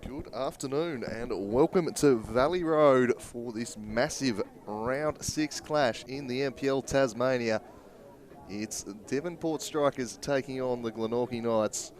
Good afternoon and welcome to Valley Road for this massive round 6 clash in the NPL Tasmania. It's Devonport Strikers taking on the Glenorchy Knights.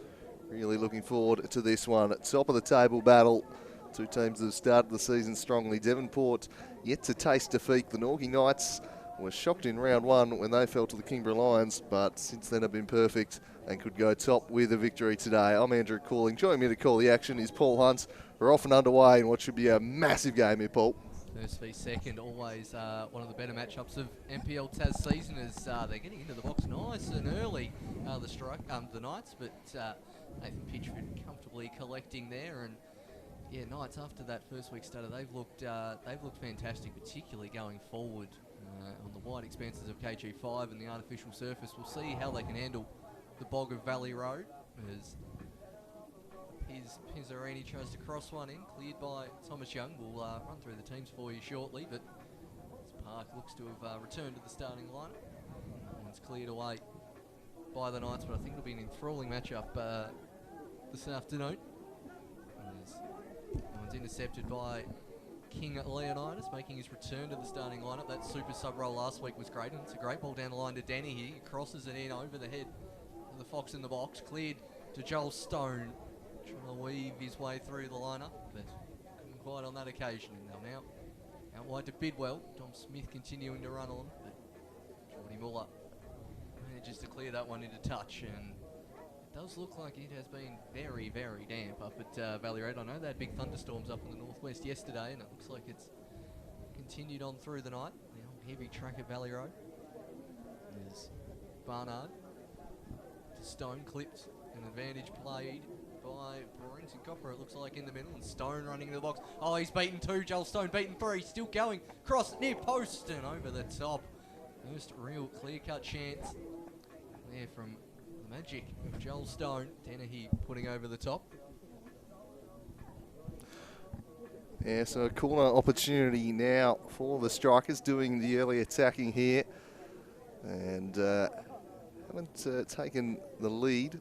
Really looking forward to this one. Top of the table battle. Two teams that have started the season strongly. Devonport yet to taste defeat. Glenorchy Knights were shocked in round 1 when they fell to the Kingborough Lions, but since then have been perfect and could go top with a victory today. I'm Andrew Calling. Joining me to call the action is Paul Hunt. We're off and underway in what should be a massive game here, Paul. First v second, always one of the better matchups of NPL Tas season as they're getting into the box nice and early, the Knights, but Nathan Pitchford comfortably collecting there. And yeah, Knights after that first week starter, they've looked fantastic, particularly going forward on the wide expanses of KG5 and the artificial surface. We'll see how they can handle the bog of Valley Road as Pizzarini tries to cross one in, cleared by Thomas Young. We'll run through the teams for you shortly, but Park looks to have returned to the starting line. One's cleared away by the Knights, but I think it'll be an enthralling matchup this afternoon. One's intercepted by King Leonidas, making his return to the starting lineup. That super sub roll last week was great, and it's a great ball down the line to Danny here. He crosses it in over the head of the Fox in the box, cleared to Joel Stone, trying to weave his way through the lineup, but couldn't quite on that occasion. And they'll now out wide to Bidwell. Tom Smith continuing to run on, but Jordy Muller manages to clear that one into touch, and it does look like it has been very, very damp up at Valley Road. I know they had big thunderstorms up in the northwest yesterday, and it looks like it's continued on through the night. The old heavy track at Valley Road. There's Barnard to Stone, clipped, an advantage played by Brenton Copper, it looks like, in the middle, and Stone running into the box. Oh, he's beaten 2, Joel Stone beaten 3, still going, cross near post and over the top. First real clear-cut chance there from the magic of Joel Stone. Dennehy putting over the top. Yeah, so a corner opportunity now for the Strikers doing the early attacking here, and haven't taken the lead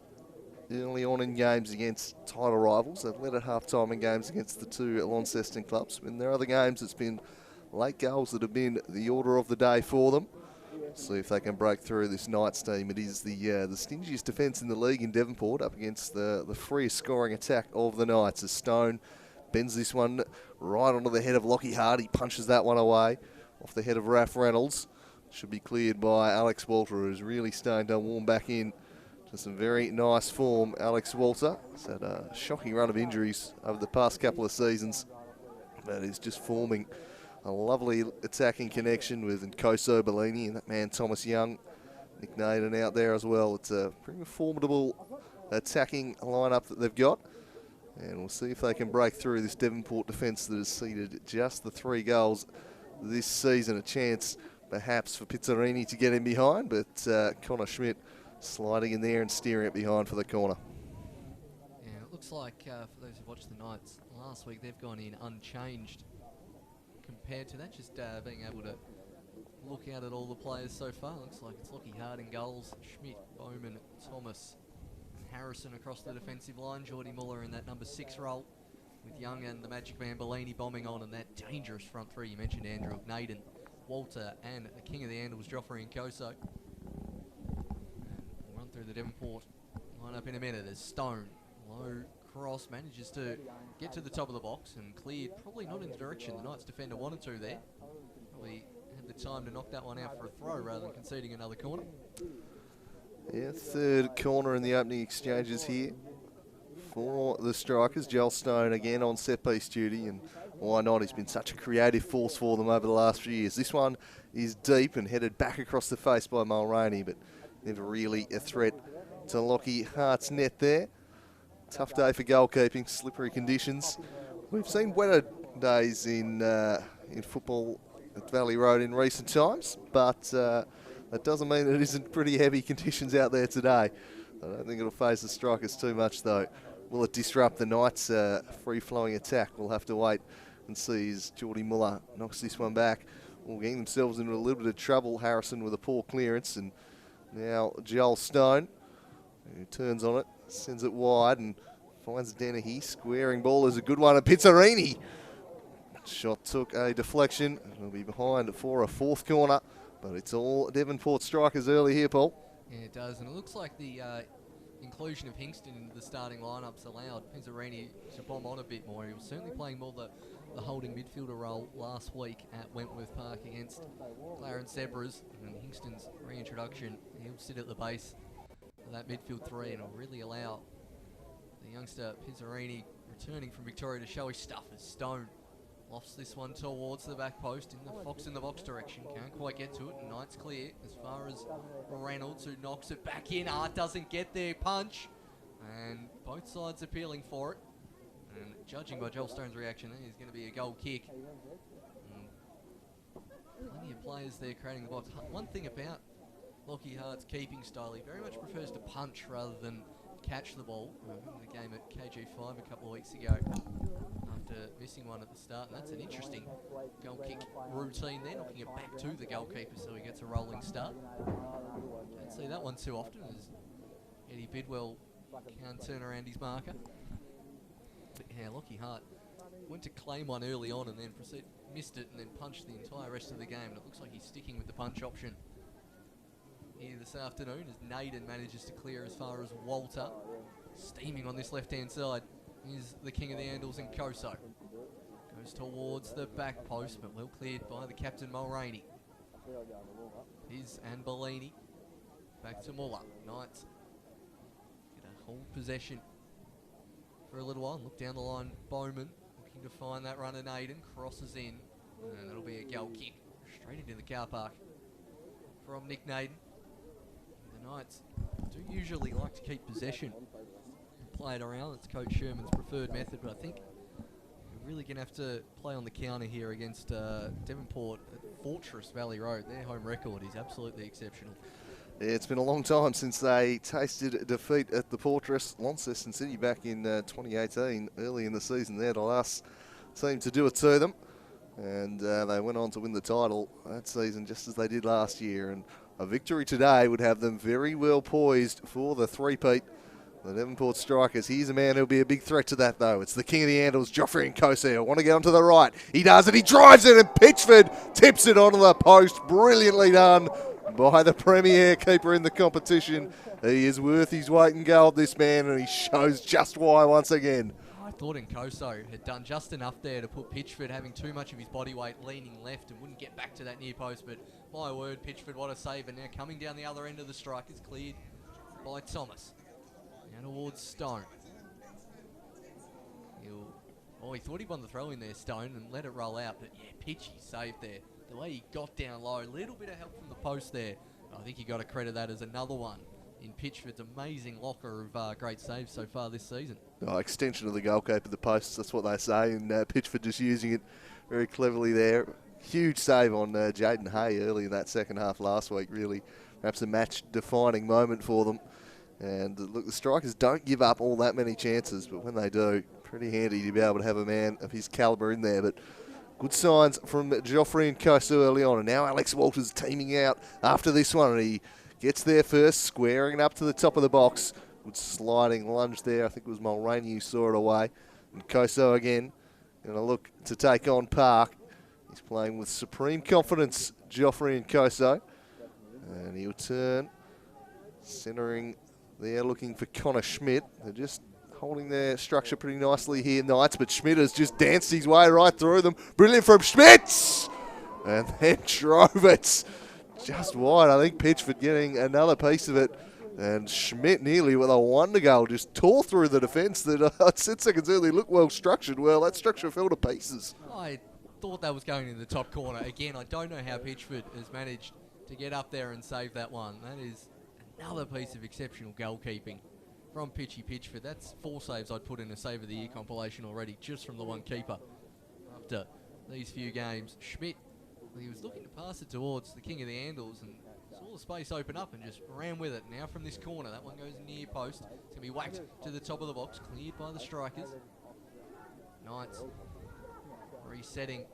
early on in games against title rivals. They've led at half-time in games against the two Launceston clubs. In their other games, it's been late goals that have been the order of the day for them. See if they can break through this Knights team. It is the stingiest defence in the league in Devonport, up against the freest scoring attack of the Knights, as Stone bends this one right onto the head of Lockie Hart. He punches that one away off the head of Raph Reynolds. Should be cleared by Alex Walter, who's really starting to warm back in to some very nice form. Alex Walter has had a shocking run of injuries over the past couple of seasons, but is just forming a lovely attacking connection with Nkoso Bellini and that man Thomas Young. Nick Naden out there as well. It's a pretty formidable attacking lineup that they've got. And we'll see if they can break through this Devonport defence that has ceded just the 3 goals this season. A chance perhaps for Pizzarini to get in behind, but Connor Schmidt sliding in there and steering it behind for the corner. Yeah, it looks like for those who watched the Knights last week, they've gone in unchanged compared to that. Just being able to look out at all the players so far. Looks like it's Lockie Hart in goals, Schmidt, Bowman, Thomas, Harrison across the defensive line, Geordie Muller in that number 6 role, with Young and the Magic Man Bellini bombing on, and that dangerous front three you mentioned, Andrew, of Naden, Walter, and the king of the Andals, Joffrey Nkoso. We'll run through the Devonport line-up in a minute. There's Stone, low cross, manages to get to the top of the box and cleared, probably not in the direction the Knights defender wanted to there. Probably had the time to knock that one out for a throw rather than conceding another corner. Yeah, third corner in the opening exchanges here for the strikers. Joel Stone again on set-piece duty, and why not? He's been such a creative force for them over the last few years. This one is deep and headed back across the face by Mulroney, but never really a threat to Lockie Hart's net there. Tough day for goalkeeping, slippery conditions. We've seen wetter days in football at Valley Road in recent times, but that doesn't mean it isn't pretty heavy conditions out there today. I don't think it'll phase the strikers too much, though. Will it disrupt the Knights' free-flowing attack? We'll have to wait and see as Geordie Muller knocks this one back. Well, getting themselves into a little bit of trouble. Harrison with a poor clearance, and now Joel Stone, who turns on it, sends it wide and finds Dennehy. Squaring ball is a good one, and Pizzarini. Shot took a deflection. It'll be behind for a 4th corner, but it's all Devonport strikers early here, Paul. Yeah, it does, and it looks like the inclusion of Hingston into the starting lineups allowed Pizzarini to bomb on a bit more. He was certainly playing more the holding midfielder role last week at Wentworth Park against Clarence Zebras, and Hingston's reintroduction, he'll sit at the base of that midfield 3 and will really allow the youngster Pizzarini returning from Victoria to show his stuff as Stone lofts this one towards the back post in the Fox in the box direction. Can't quite get to it, and Knight's clear as far as Reynolds, who knocks it back in. Hart doesn't get there, punch, and both sides appealing for it. And judging by Joel Stone's reaction, there's going to be a goal kick. Plenty of players there creating the box. One thing about Lockie Hart's keeping style, he very much prefers to punch rather than catch the ball. In the game at KG5 a couple of weeks ago, after missing one at the start, and that's an interesting goal kick routine there, knocking it back to the goalkeeper so he gets a rolling start. Don't see that one too often, as Eddie Bidwell can't turn around his marker. But yeah, Lockie Hart went to claim one early on and then missed it and then punched the entire rest of the game, and it looks like he's sticking with the punch option here this afternoon as Naden manages to clear as far as Walter. Steaming on this left-hand side is the king of the Andals and Nkoso. Goes towards the back post, but well cleared by the captain Mulroney. His and Bellini. Back to Muller. Knights get a hold possession for a little while. Look down the line, Bowman looking to find that runner. Naden crosses in, and it'll be a goal kick straight into the car park from Nick Naden. The Knights do usually like to keep possession and play it around. It's Coach Sherman's preferred method, but I think we're really going to have to play on the counter here against Devonport at Fortress Valley Road. Their home record is absolutely exceptional. Yeah, it's been a long time since they tasted defeat at the Fortress. Launceston City back in 2018, early in the season. They're the last team to do it to them. And they went on to win the title that season just as they did last year. And a victory today would have them very well poised for the three-peat The Devonport strikers. Here's a man who'll be a big threat to that, though. It's the king of the handles, Joffrey Nkosi. Want to get onto the right. He does it. He drives it, and Pitchford tips it onto the post. Brilliantly done by the premier keeper in the competition. He is worth his weight in gold, this man, and he shows just why once again. I thought Nkosi had done just enough there to put Pitchford having too much of his body weight leaning left and wouldn't get back to that near post, but my word, Pitchford, what a save. And now coming down the other end of the strike is cleared by Thomas. Now towards Stone. He thought he won the throw in there, Stone, and let it roll out, but yeah, Pitchy saved there. The way he got down low, a little bit of help from the post there. I think you got to credit that as another one in Pitchford's amazing locker of great saves so far this season. Oh, extension of the goalkeeper, the posts, that's what they say, and Pitchford just using it very cleverly there. Huge save on Jaden Hay early in that second half last week, really. Perhaps a match-defining moment for them. And look, the strikers don't give up all that many chances, but when they do, pretty handy to be able to have a man of his calibre in there. But good signs from Joffrey Nkosi early on. And now Alex Walters teaming out after this one. And he gets there first, squaring it up to the top of the box. Good sliding lunge there. I think it was Mulroney who saw it away. And Nkosi again, going to look to take on Park. He's playing with supreme confidence, Joffrey Nkosi. And he'll turn, centering there, looking for Connor Schmidt. They're just holding their structure pretty nicely here, Knights, but Schmidt has just danced his way right through them. Brilliant from Schmidt! And then drove it just wide. I think Pitchford getting another piece of it. And Schmidt nearly with a wonder goal just tore through the defence that St. Seconds early looked well structured. Well, that structure fell to pieces. I thought that was going in the top corner. Again, I don't know how Pitchford has managed to get up there and save that one. That is another piece of exceptional goalkeeping from Pitchford. That's 4 saves I'd put in a Save of the Year compilation already, just from the one keeper after these few games. Schmidt, he was looking to pass it towards the king of the handles and saw the space open up and just ran with it. Now from this corner, that one goes near post. It's going to be whacked to the top of the box, cleared by the strikers. Knights resetting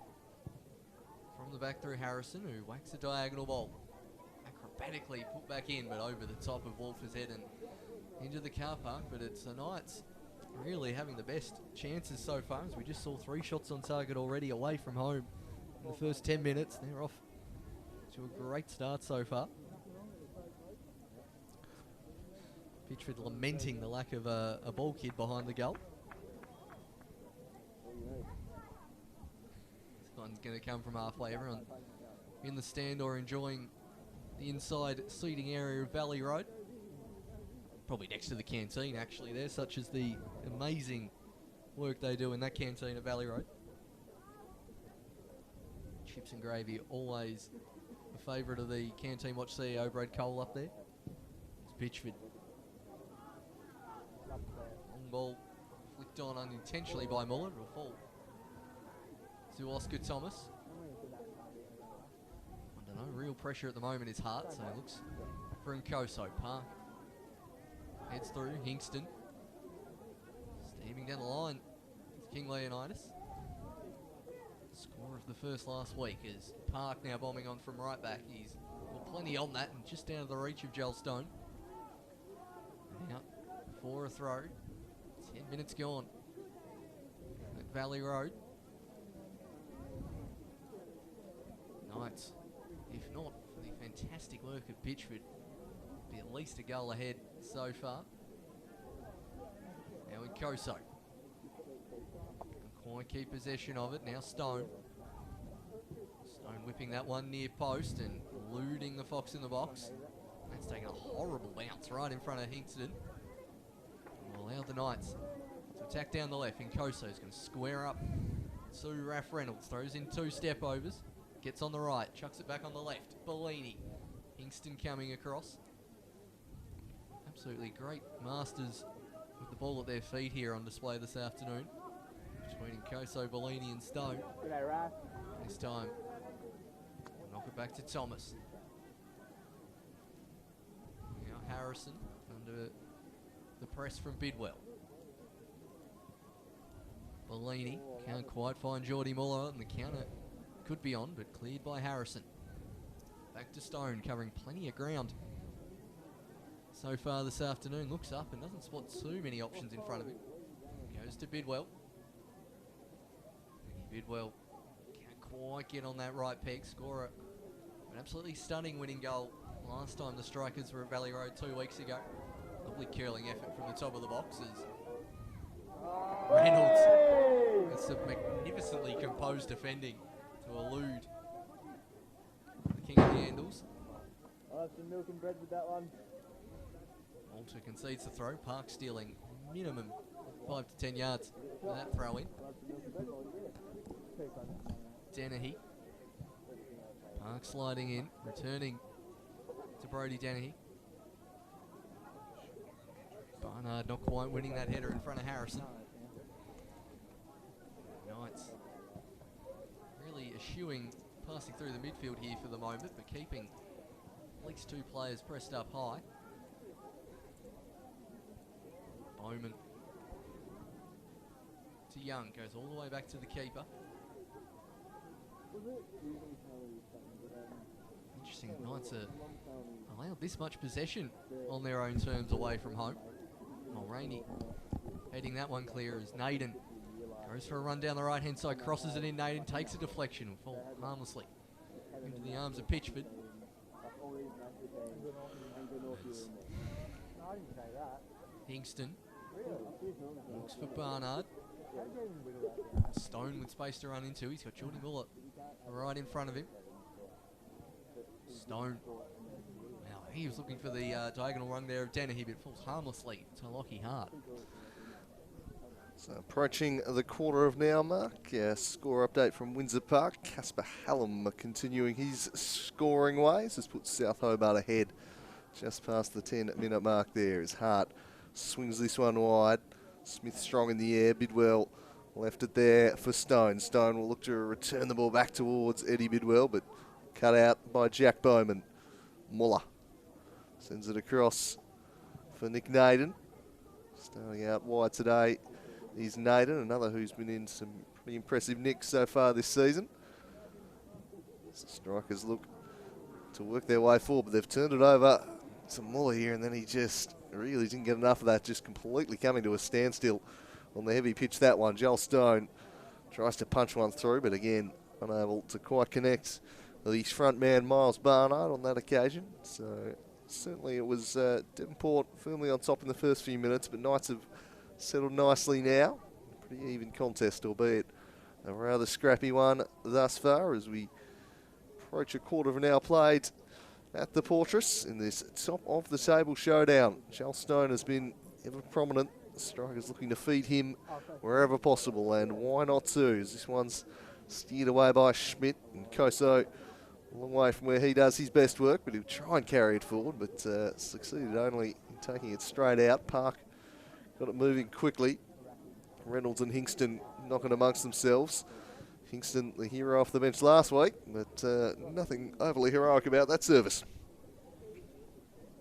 from the back through Harrison, who whacks a diagonal ball. Acrobatically put back in, but over the top of Wolfer's head and into the car park. But it's the Knights really having the best chances so far, as we just saw 3 shots on target already away from home in the first 10 minutes. They're off to a great start so far. Pitchford lamenting the lack of a ball kid behind the goal. This one's going to come from halfway. Everyone in the stand or enjoying the inside seating area of Valley Road. Probably next to the canteen, actually, there, such as the amazing work they do in that canteen at Valley Road. Chips and gravy, always a favourite of the Canteen Watch CEO, Brad Cole, up there. It's Pitchford. Long ball flicked on unintentionally by Muller. It'll fall to Oscar Thomas. I don't know, real pressure at the moment is Hart, so it looks for Nkosi. Park heads through, Hingston steaming down the line with King Leonidas. Score of the first last week is Park now bombing on from right back. He's plenty on that and just out of the reach of Joel Stone. Now for a throw. 10 minutes gone at Valley Road. Knights, if not for the fantastic work of Pitchford, be at least a goal ahead so far. Now Nkosi. Quite keep possession of it. Now Stone. Stone whipping that one near post and eluding the Fox in the box. That's taking a horrible bounce right in front of Hingston. Will allow the Knights to attack down the left. Nkosi is going to square up to Raph Reynolds. Throws in 2 step overs. Gets on the right. Chucks it back on the left. Bellini. Hingston coming across. Absolutely great masters with the ball at their feet here on display this afternoon. Between Nkosi, Bellini and Stone. G'day, Raph. This time, knock it back to Thomas. Now Harrison under the press from Bidwell. Bellini can't quite find Geordie Muller, and the counter could be on, but cleared by Harrison. Back to Stone, covering plenty of ground. so far this afternoon. Looks up and doesn't spot too many options in front of him. Goes to Bidwell. Bidwell can't quite get on that right peg. Score an absolutely stunning winning goal last time the Strikers were at Valley Road 2 weeks ago. Lovely curling effort from the top of the boxes. Reynolds with some magnificently composed defending to elude the king of the handles. I'll have some milk and bread with that one. Walter concedes the throw. Park stealing minimum 5 to 10 yards for that throw in. Dennehy. Park sliding in, returning to Brody Dennehy. Barnard not quite winning that header in front of Harrison. Knights really eschewing passing through the midfield here for the moment, but keeping at least 2 players pressed up high. Bowman to Young, goes all the way back to the keeper. Interesting, Knights are allowed this much possession on their own terms away from home. Mulroney heading that one clear as Naden goes for a run down the right hand side, crosses it in. Naden takes a deflection and falls harmlessly into the arms of Pitchford. Hingston looks for Barnard. Stone with space to run into. He's got Jordy Muller right in front of him. Stone. Now he was looking for the diagonal run there of Dennehy, but falls harmlessly to Lockie Hart. So approaching the quarter of an hour mark. Score update from Windsor Park. Casper Hallam continuing his scoring ways. Has put South Hobart ahead just past the 10-minute mark there as Hart swings this one wide. Smith strong in the air. Bidwell left it there for Stone. Stone will look to return the ball back towards Eddie Bidwell, but cut out by Jack Bowman. Muller sends it across for Nick Naden. Starting out wide today is Naden, another who's been in some pretty impressive nicks so far this season. As the Strikers look to work their way forward, but they've turned it over to Muller here, and then he just really didn't get enough of that, just completely coming to a standstill on the heavy pitch, that one. Joel Stone tries to punch one through, but again, unable to quite connect his front man, Miles Barnard, on that occasion. So certainly it was Devonport firmly on top in the first few minutes, but Knights have settled nicely now. Pretty even contest, albeit a rather scrappy one thus far as we approach a quarter of an hour played at the Portress in this top of the table showdown. Joel Stone has been ever prominent. The Strikers looking to feed him wherever possible, and why not too, as this one's steered away by Schmidt, and Koso a long way from where he does his best work, but he'll try and carry it forward, but succeeded only in taking it straight out. Park got it moving quickly. Reynolds and Hingston knocking amongst themselves. Hingston, the hero off the bench last week, but nothing overly heroic about that service.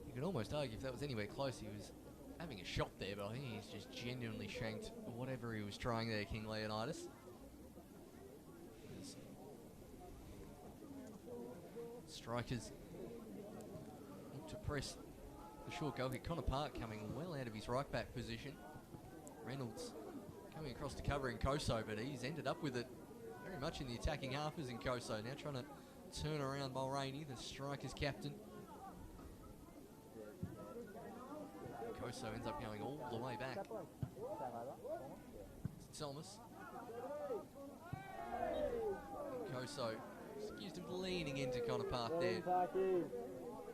You could almost argue if that was anywhere close, he was having a shot there, but I think he's just genuinely shanked whatever he was trying there, King Leonidas. Strikers look to press the short goal kick. Connor Park coming well out of his right back position. Reynolds coming across to cover in Koso, but he's ended up with it very much in the attacking half as in Koso. Now trying to turn around Mulroney, the Strikers captain. Koso ends up going all the way back. It's Thomas. Koso accused of leaning into Connor Park there,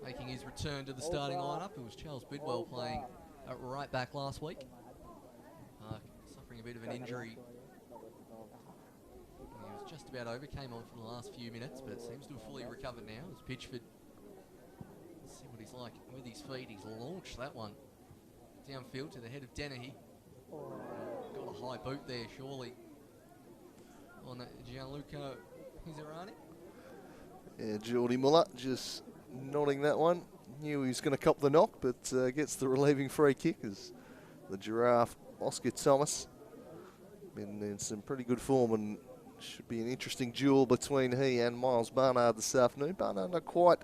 making his return to the starting lineup. It was Charles Bidwell playing at right back last week. Park suffering a bit of an injury. He was just about over, came on for the last few minutes, but seems to have fully recovered now as Pitchford. Let's see what he's like with his feet. He's launched that one downfield to the head of Dennehy. Got a high boot there, surely, on Gianluca Pizzarani. Yeah, Jordy Muller just nodding that one. Knew he was going to cop the knock, but gets the relieving free kick as the Giraffe, Oscar Thomas, been in some pretty good form, and should be an interesting duel between he and Miles Barnard this afternoon. Barnard not quite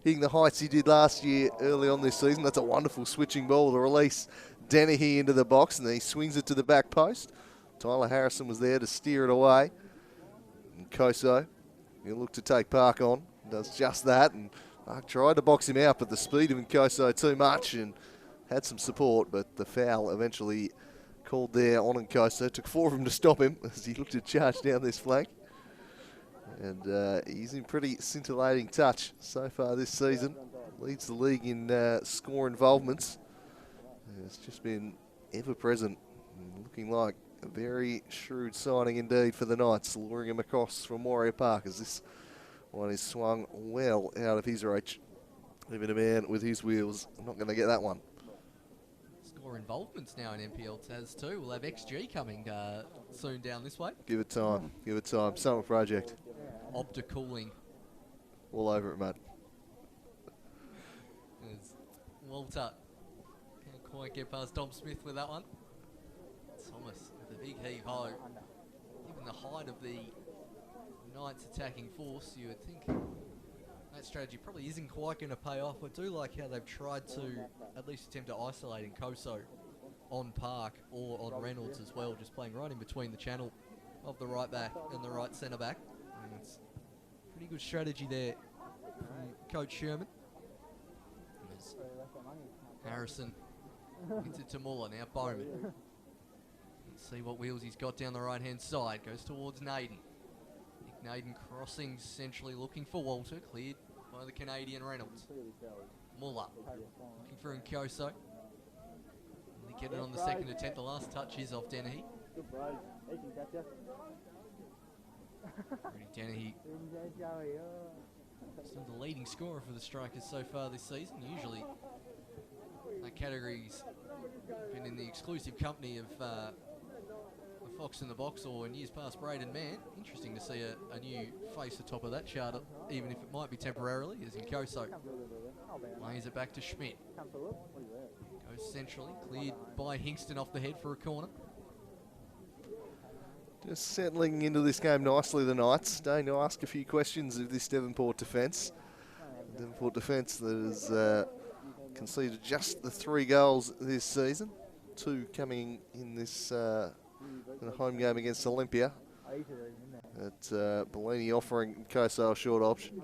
hitting the heights he did last year early on this season. That's a wonderful switching ball to release Dennehy into the box, and then he swings it to the back post. Tyler Harrison was there to steer it away. And Koso, he'll look to take Park on. Does just that, and Park tried to box him out, but the speed of Nkoso too much and had some support, but the foul eventually called there on Nkoso. Took 4 of them to stop him as he looked to charge down this flank. And he's in pretty scintillating touch so far this season. Leads the league in score involvements. It's just been ever present, looking like a very shrewd signing indeed for the Knights, luring him across from Warrior Park as this one is swung well out of his reach. Even a man with his wheels, not going to get that one. Score involvements now in NPL Taz too. We'll have XG coming soon down this way. Give it time, give it time. Summer project. Opta cooling. All over it, mate. There's Walter. Can't quite get past Dom Smith with that one. Thomas with a big heave-ho. Given the height of the Knights attacking force, you would think that strategy probably isn't quite going to pay off. I do like how they've tried to at least attempt to isolate Nkoso on Park or on Reynolds as well, just playing right in between the channel of the right back and the right centre back. And it's pretty good strategy there from Coach Sherman. As Harrison hits it to Muller, now Bowman. Let's see what wheels he's got down the right-hand side. Goes towards Naden. Naden crossing centrally, looking for Walter. Cleared by the Canadian Reynolds. Muller looking for Nkoso. They get it on the second attempt. The last touch is off Dennehy. Rudy Dennehy, still the leading scorer for the Strikers so far this season. Usually that category's been in the exclusive company of Fox in the Box, or in years past Braden Mann. Interesting to see a new face atop of that chart, even if it might be temporarily, as Nkoso lays it back to Schmidt. Goes centrally, cleared by Hingston off the head for a corner. Just settling into this game nicely, the Knights. Starting to ask a few questions of this Devonport defence. Devonport defence that has conceded just the 3 goals this season. 2 coming in this in a home game against Olympia. Bellini offering Koso a short option.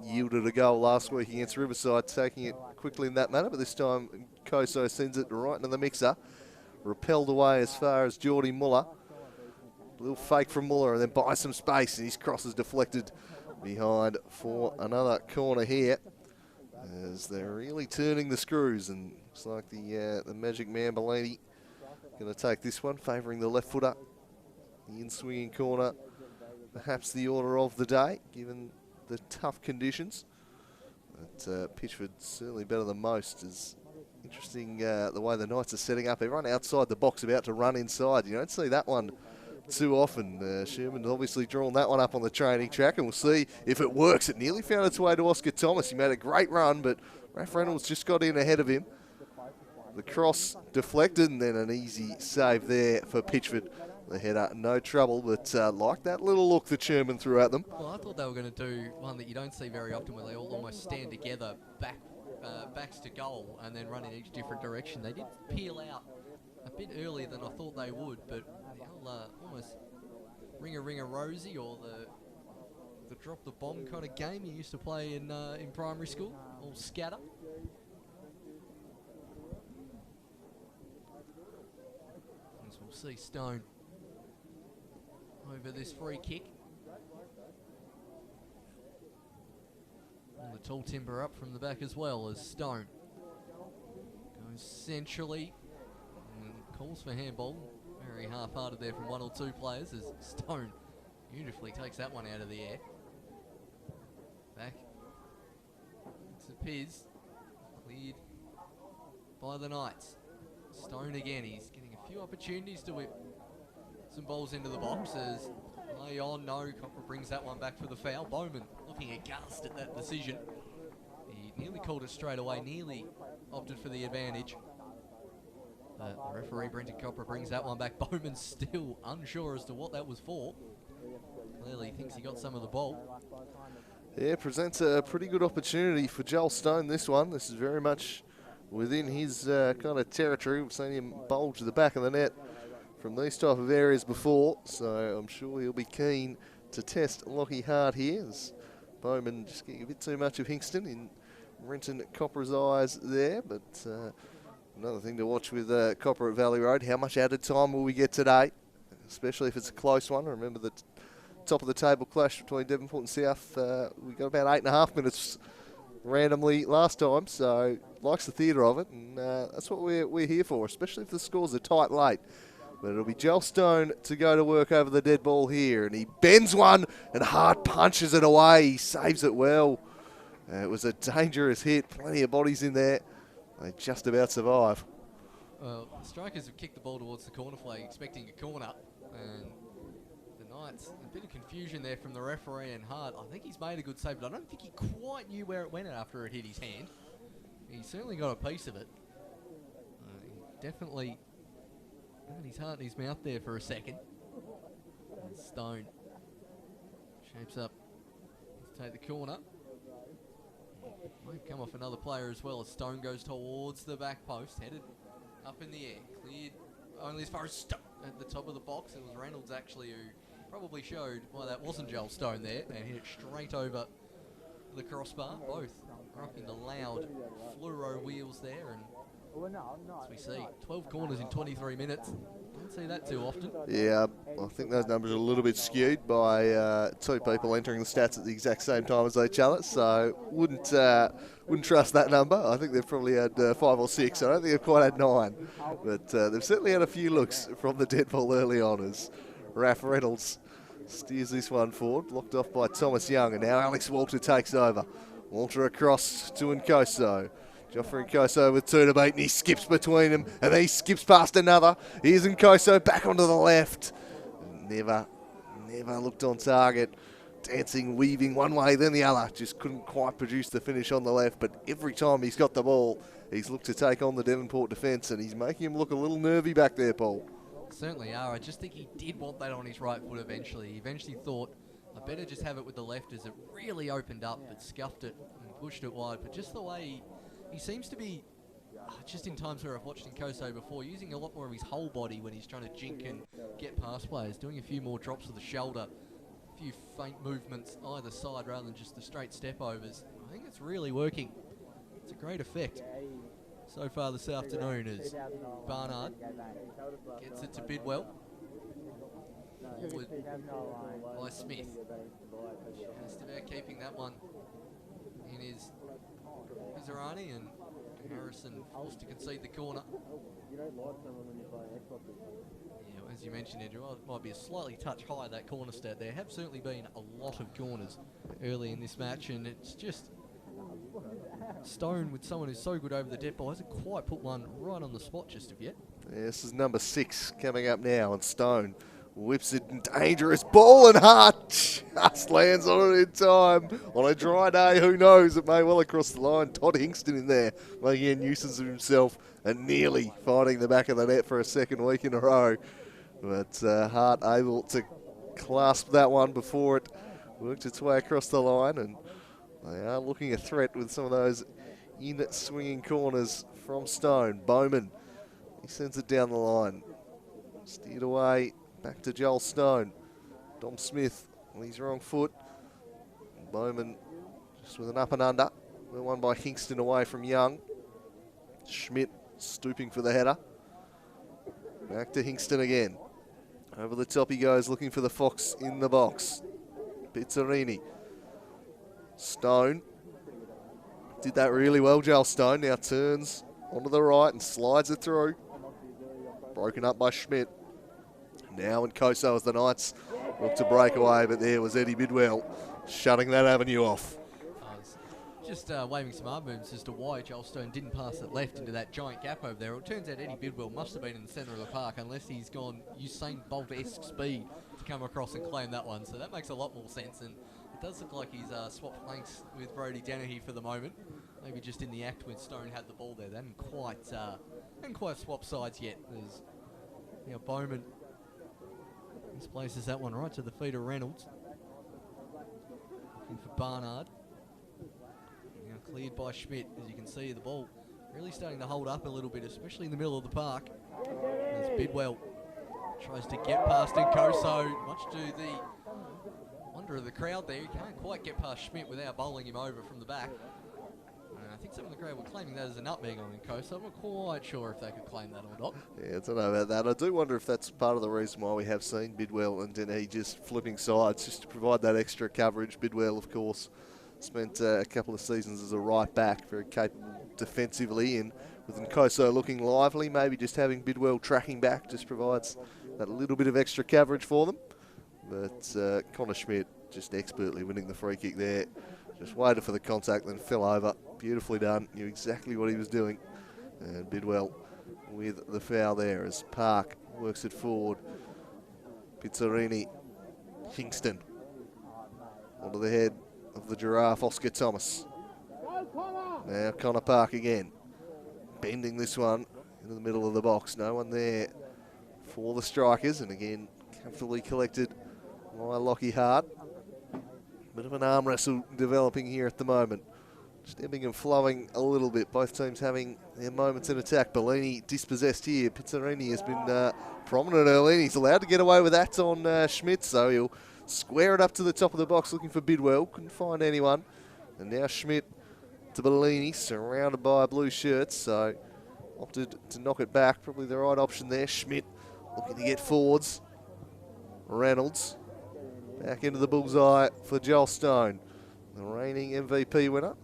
Yielded a goal last week against Riverside, taking it quickly in that manner, but this time Koso sends it right into the mixer. Repelled away as far as Geordie Muller. A little fake from Muller and then buys some space, and his cross is deflected behind for another corner here. As they're really turning the screws, and looks like the magic man Bellini going to take this one, favouring the left footer. The in-swinging corner, perhaps the order of the day, given the tough conditions. But Pitchford certainly better than most. Is interesting the way the Knights are setting up. Everyone outside the box about to run inside. You don't see that one too often. Sherman's obviously drawn that one up on the training track, and we'll see if it works. It nearly found its way to Oscar Thomas. He made a great run, but Raph Reynolds just got in ahead of him. The cross deflected, and then an easy save there for Pitchford. The header, no trouble, but like that little look that Sherman threw at them. Well, I thought they were going to do one that you don't see very often, where they all almost stand together, backs to goal, and then run in each different direction. They did peel out a bit earlier than I thought they would, but almost ringer Rosie, or the drop the bomb kind of game you used to play in primary school, all scatter. As we'll see Stone over this free kick. And the tall timber up from the back as well, as Stone goes centrally and calls for handball. Very half-hearted there from 1 or 2 players, as Stone beautifully takes that one out of the air. Back to Piz, cleared by the Knights. Stone again, he's getting a few opportunities to whip some balls into the box, as lay on, no, Copper brings that one back for the foul. Bowman looking aghast at that decision. He nearly called it straight away, nearly opted for the advantage. The referee, Brendan Copper, brings that one back. Bowman's still unsure as to what that was for. Clearly thinks he got some of the ball. Yeah, presents a pretty good opportunity for Joel Stone, this one. This is very much within his kind of territory. We've seen him bowl to the back of the net from these type of areas before, so I'm sure he'll be keen to test Lockie hard here. As Bowman just getting a bit too much of Hingston in Renton Copper's eyes there, but another thing to watch with Copper at Valley Road. How much added time will we get today, especially if it's a close one? Remember the top of the table clash between Devonport and South. We got about 8.5 minutes randomly last time, so likes the theatre of it, and that's what we're here for, especially if the scores are tight late. But it'll be Joel Stone to go to work over the dead ball here, and he bends one and hard punches it away. He saves it well. It was a dangerous hit, plenty of bodies in there. They just about survive. Well, the strikers have kicked the ball towards the corner flag, expecting a corner, and the Knights, a bit of confusion there from the referee and Hart. I think he's made a good save, but I don't think he quite knew where it went after it hit his hand. He certainly got a piece of it. He definitely had his heart in his mouth there for a second. And Stone shapes up to take the corner. Might come off another player as well as Stone goes towards the back post, headed up in the air, cleared only as far as Stone at the top of the box. It was Reynolds actually who probably showed why that wasn't Joel Stone there, and hit it straight over the crossbar. Both rocking the loud fluoro wheels there, and as we see, 12 corners in 23 minutes. Don't see that too often. Yeah, I think those numbers are a little bit skewed by two people entering the stats at the exact same time as each other, so wouldn't trust that number. I think they've probably had 5 or 6. I don't think they've quite had 9, but they've certainly had a few looks from the dead ball early on as Raph Reynolds steers this one forward, blocked off by Thomas Young, and now Alex Walter takes over. Walter across to Nkoso. Joffrey Nkoso with 2 to beat, and he skips between them, and then he skips past another. Here's Nkoso back onto the left. Never looked on target. Dancing, weaving one way, then the other. Just couldn't quite produce the finish on the left, but every time he's got the ball, he's looked to take on the Devonport defence, and he's making him look a little nervy back there, Paul. Certainly are. I just think he did want that on his right foot eventually. He eventually thought, I better just have it with the left, as it really opened up, but scuffed it and pushed it wide. But just the way he seems to be, just in times where I've watched Nkoso before, using a lot more of his whole body when he's trying to jink and get past players, doing a few more drops of the shoulder, a few faint movements either side rather than just the straight step overs. I think it's really working. It's a great effect so far this afternoon as Barnard gets it to Bidwell. Forward by Smith. Just about keeping that one in his Arani, and Harrison forced to concede the corner. Yeah, as you mentioned, Andrew, it might be a slightly touch high, that corner stat. There have certainly been a lot of corners early in this match, and it's just Stone, with someone who's so good over the dead ball, hasn't quite put one right on the spot just of yet. Yeah, this is number 6 coming up now, and Stone whips it, dangerous ball, and Hart just lands on it in time. On a dry day, who knows, it may well across the line. Todd Hingston in there, making a nuisance of himself and nearly finding the back of the net for a second week in a row. But Hart able to clasp that one before it worked its way across the line, and they are looking a threat with some of those in-swinging corners from Stone. Bowman, he sends it down the line. Steered away, back to Joel Stone. Dom Smith on his wrong foot. Bowman just with an up and under. Well, one by Hingston away from Young. Schmidt stooping for the header. Back to Hingston again. Over the top he goes, looking for the Fox in the box. Pizzarini. Stone did that really well. Joel Stone now turns onto the right and slides it through. Broken up by Schmidt. Now Nkoso as the Knights look to break away, but there was Eddie Bidwell shutting that avenue off. Just waving some arm moves as to why Joel Stone didn't pass it left into that giant gap over there. It turns out Eddie Bidwell must have been in the centre of the park, unless he's gone Usain Bolt-esque speed to come across and claim that one. So that makes a lot more sense, and it does look like he's swapped flanks with Brody Dennehy for the moment. Maybe just in the act when Stone had the ball there. They hadn't quite swapped sides yet. As Bowman displaces that one right to the feet of Reynolds. looking for Barnard. Now cleared by Schmidt. As you can see, the ball really starting to hold up a little bit, especially in the middle of the park. As Bidwell tries to get past Nkoso, much to the wonder of the crowd there. He can't quite get past Schmidt without bowling him over from the back. I think some of the crowd were claiming that as a nutmeg on Nkoso. I'm not quite sure if they could claim that or not. Yeah, I don't know about that. I do wonder if that's part of the reason why we have seen Bidwell and Denny just flipping sides, just to provide that extra coverage. Bidwell, of course, spent a couple of seasons as a right back, very capable defensively, and with Nkoso looking lively, maybe just having Bidwell tracking back just provides that little bit of extra coverage for them. But Connor Schmidt just expertly winning the free kick there. Just waited for the contact, then fell over. Beautifully done. Knew exactly what he was doing. And Bidwell with the foul there as Park works it forward. Pizzarini, Kingston onto the head of the giraffe, Oscar Thomas. Now Connor Park again. Bending this one into the middle of the box. No one there for the strikers. And again, comfortably collected by Lockie Hart. Bit of an arm wrestle developing here at the moment. Just ebbing and flowing a little bit. Both teams having their moments in attack. Bellini dispossessed here. Pizzarini has been prominent early. He's allowed to get away with that on Schmidt, so he'll square it up to the top of the box looking for Bidwell. Couldn't find anyone. And now Schmidt to Bellini, surrounded by blue shirts, so opted to knock it back. Probably the right option there. Schmidt looking to get forwards. Reynolds back into the bullseye for Joel Stone, the reigning MVP winner.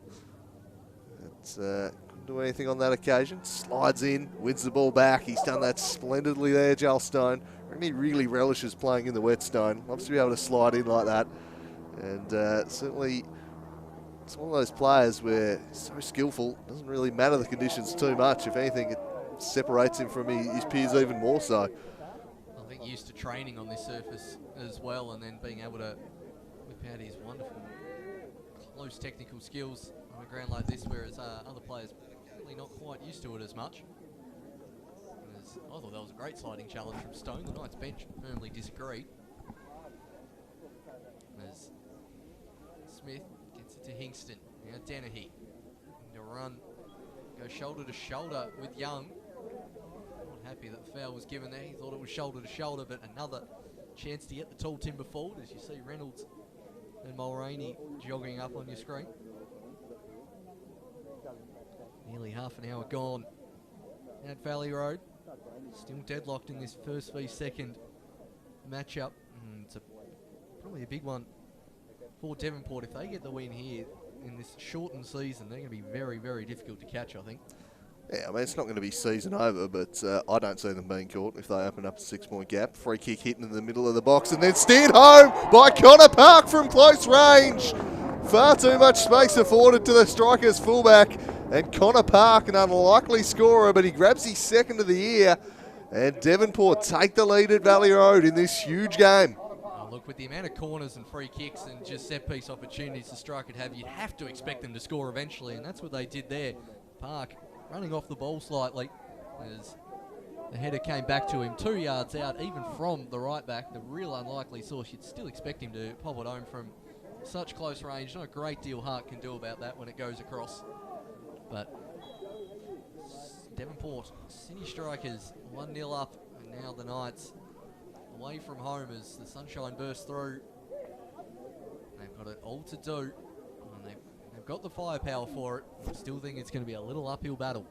Couldn't do anything on that occasion. Slides in, wins the ball back. He's done that splendidly there, Joel Stone. I reckon he really relishes playing in the whetstone. Loves to be able to slide in like that. And certainly it's one of those players where he's so skillful. Doesn't really matter the conditions too much. If anything, it separates him from his peers even more so. I think used to training on this surface as well, and then being able to whip out his wonderful close technical skills on a ground like this, whereas other players really not quite used to it as much. I thought that was a great sliding challenge from Stone. The Knights bench firmly disagreed. As Smith gets it to Hingston. Now Dennehy to run, go shoulder to shoulder with Young. Not happy that the foul was given there. He thought it was shoulder to shoulder, but another chance to get the tall timber forward, as you see Reynolds and Mulroney jogging up on your screen. Nearly half an hour gone at Valley Road. Still deadlocked in this first v second matchup. It's probably a big one for Devonport. If they get the win here in this shortened season, they're going to be very, very difficult to catch, I think. Yeah, I mean, it's not going to be season over, but I don't see them being caught if they open up a 6-point gap. Free kick hitting in the middle of the box and then steered home by Connor Park from close range. Far too much space afforded to the striker's fullback. And Connor Park, an unlikely scorer, but he grabs his second of the year. And Devonport take the lead at Valley Road in this huge game. Oh, look, with the amount of corners and free kicks and just set-piece opportunities the strike could have, you'd have to expect them to score eventually, and that's what they did there. Park running off the ball slightly as the header came back to him 2 yards out, even from the right back, the real unlikely source. You'd still expect him to pop it home from such close range. Not a great deal Hart can do about that when it goes across. But Devonport, City Strikers 1-0 up, and now the Knights away from home as the sunshine bursts through. They've got it all to do, and they've got the firepower for it. I still think it's going to be a little uphill battle.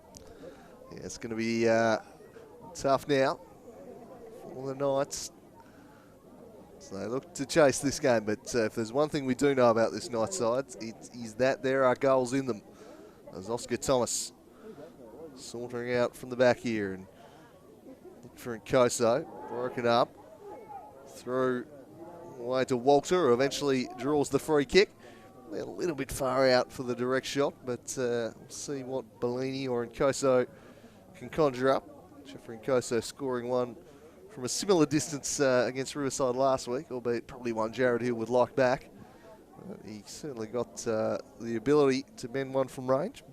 Yeah, it's going to be tough now for the Knights. So they look to chase this game, but if there's one thing we do know about this Knights side, it is that there are goals in them. As Oscar Thomas sauntering out from the back here and looking for Nkoso, broken up through away to Walter, who eventually draws the free kick. They're a little bit far out for the direct shot, but we'll see what Bellini or Nkoso can conjure up. Jeffrey Nkoso scoring one from a similar distance against Riverside last week, albeit probably one Jared Hill would like back. He certainly got the ability to bend one from range.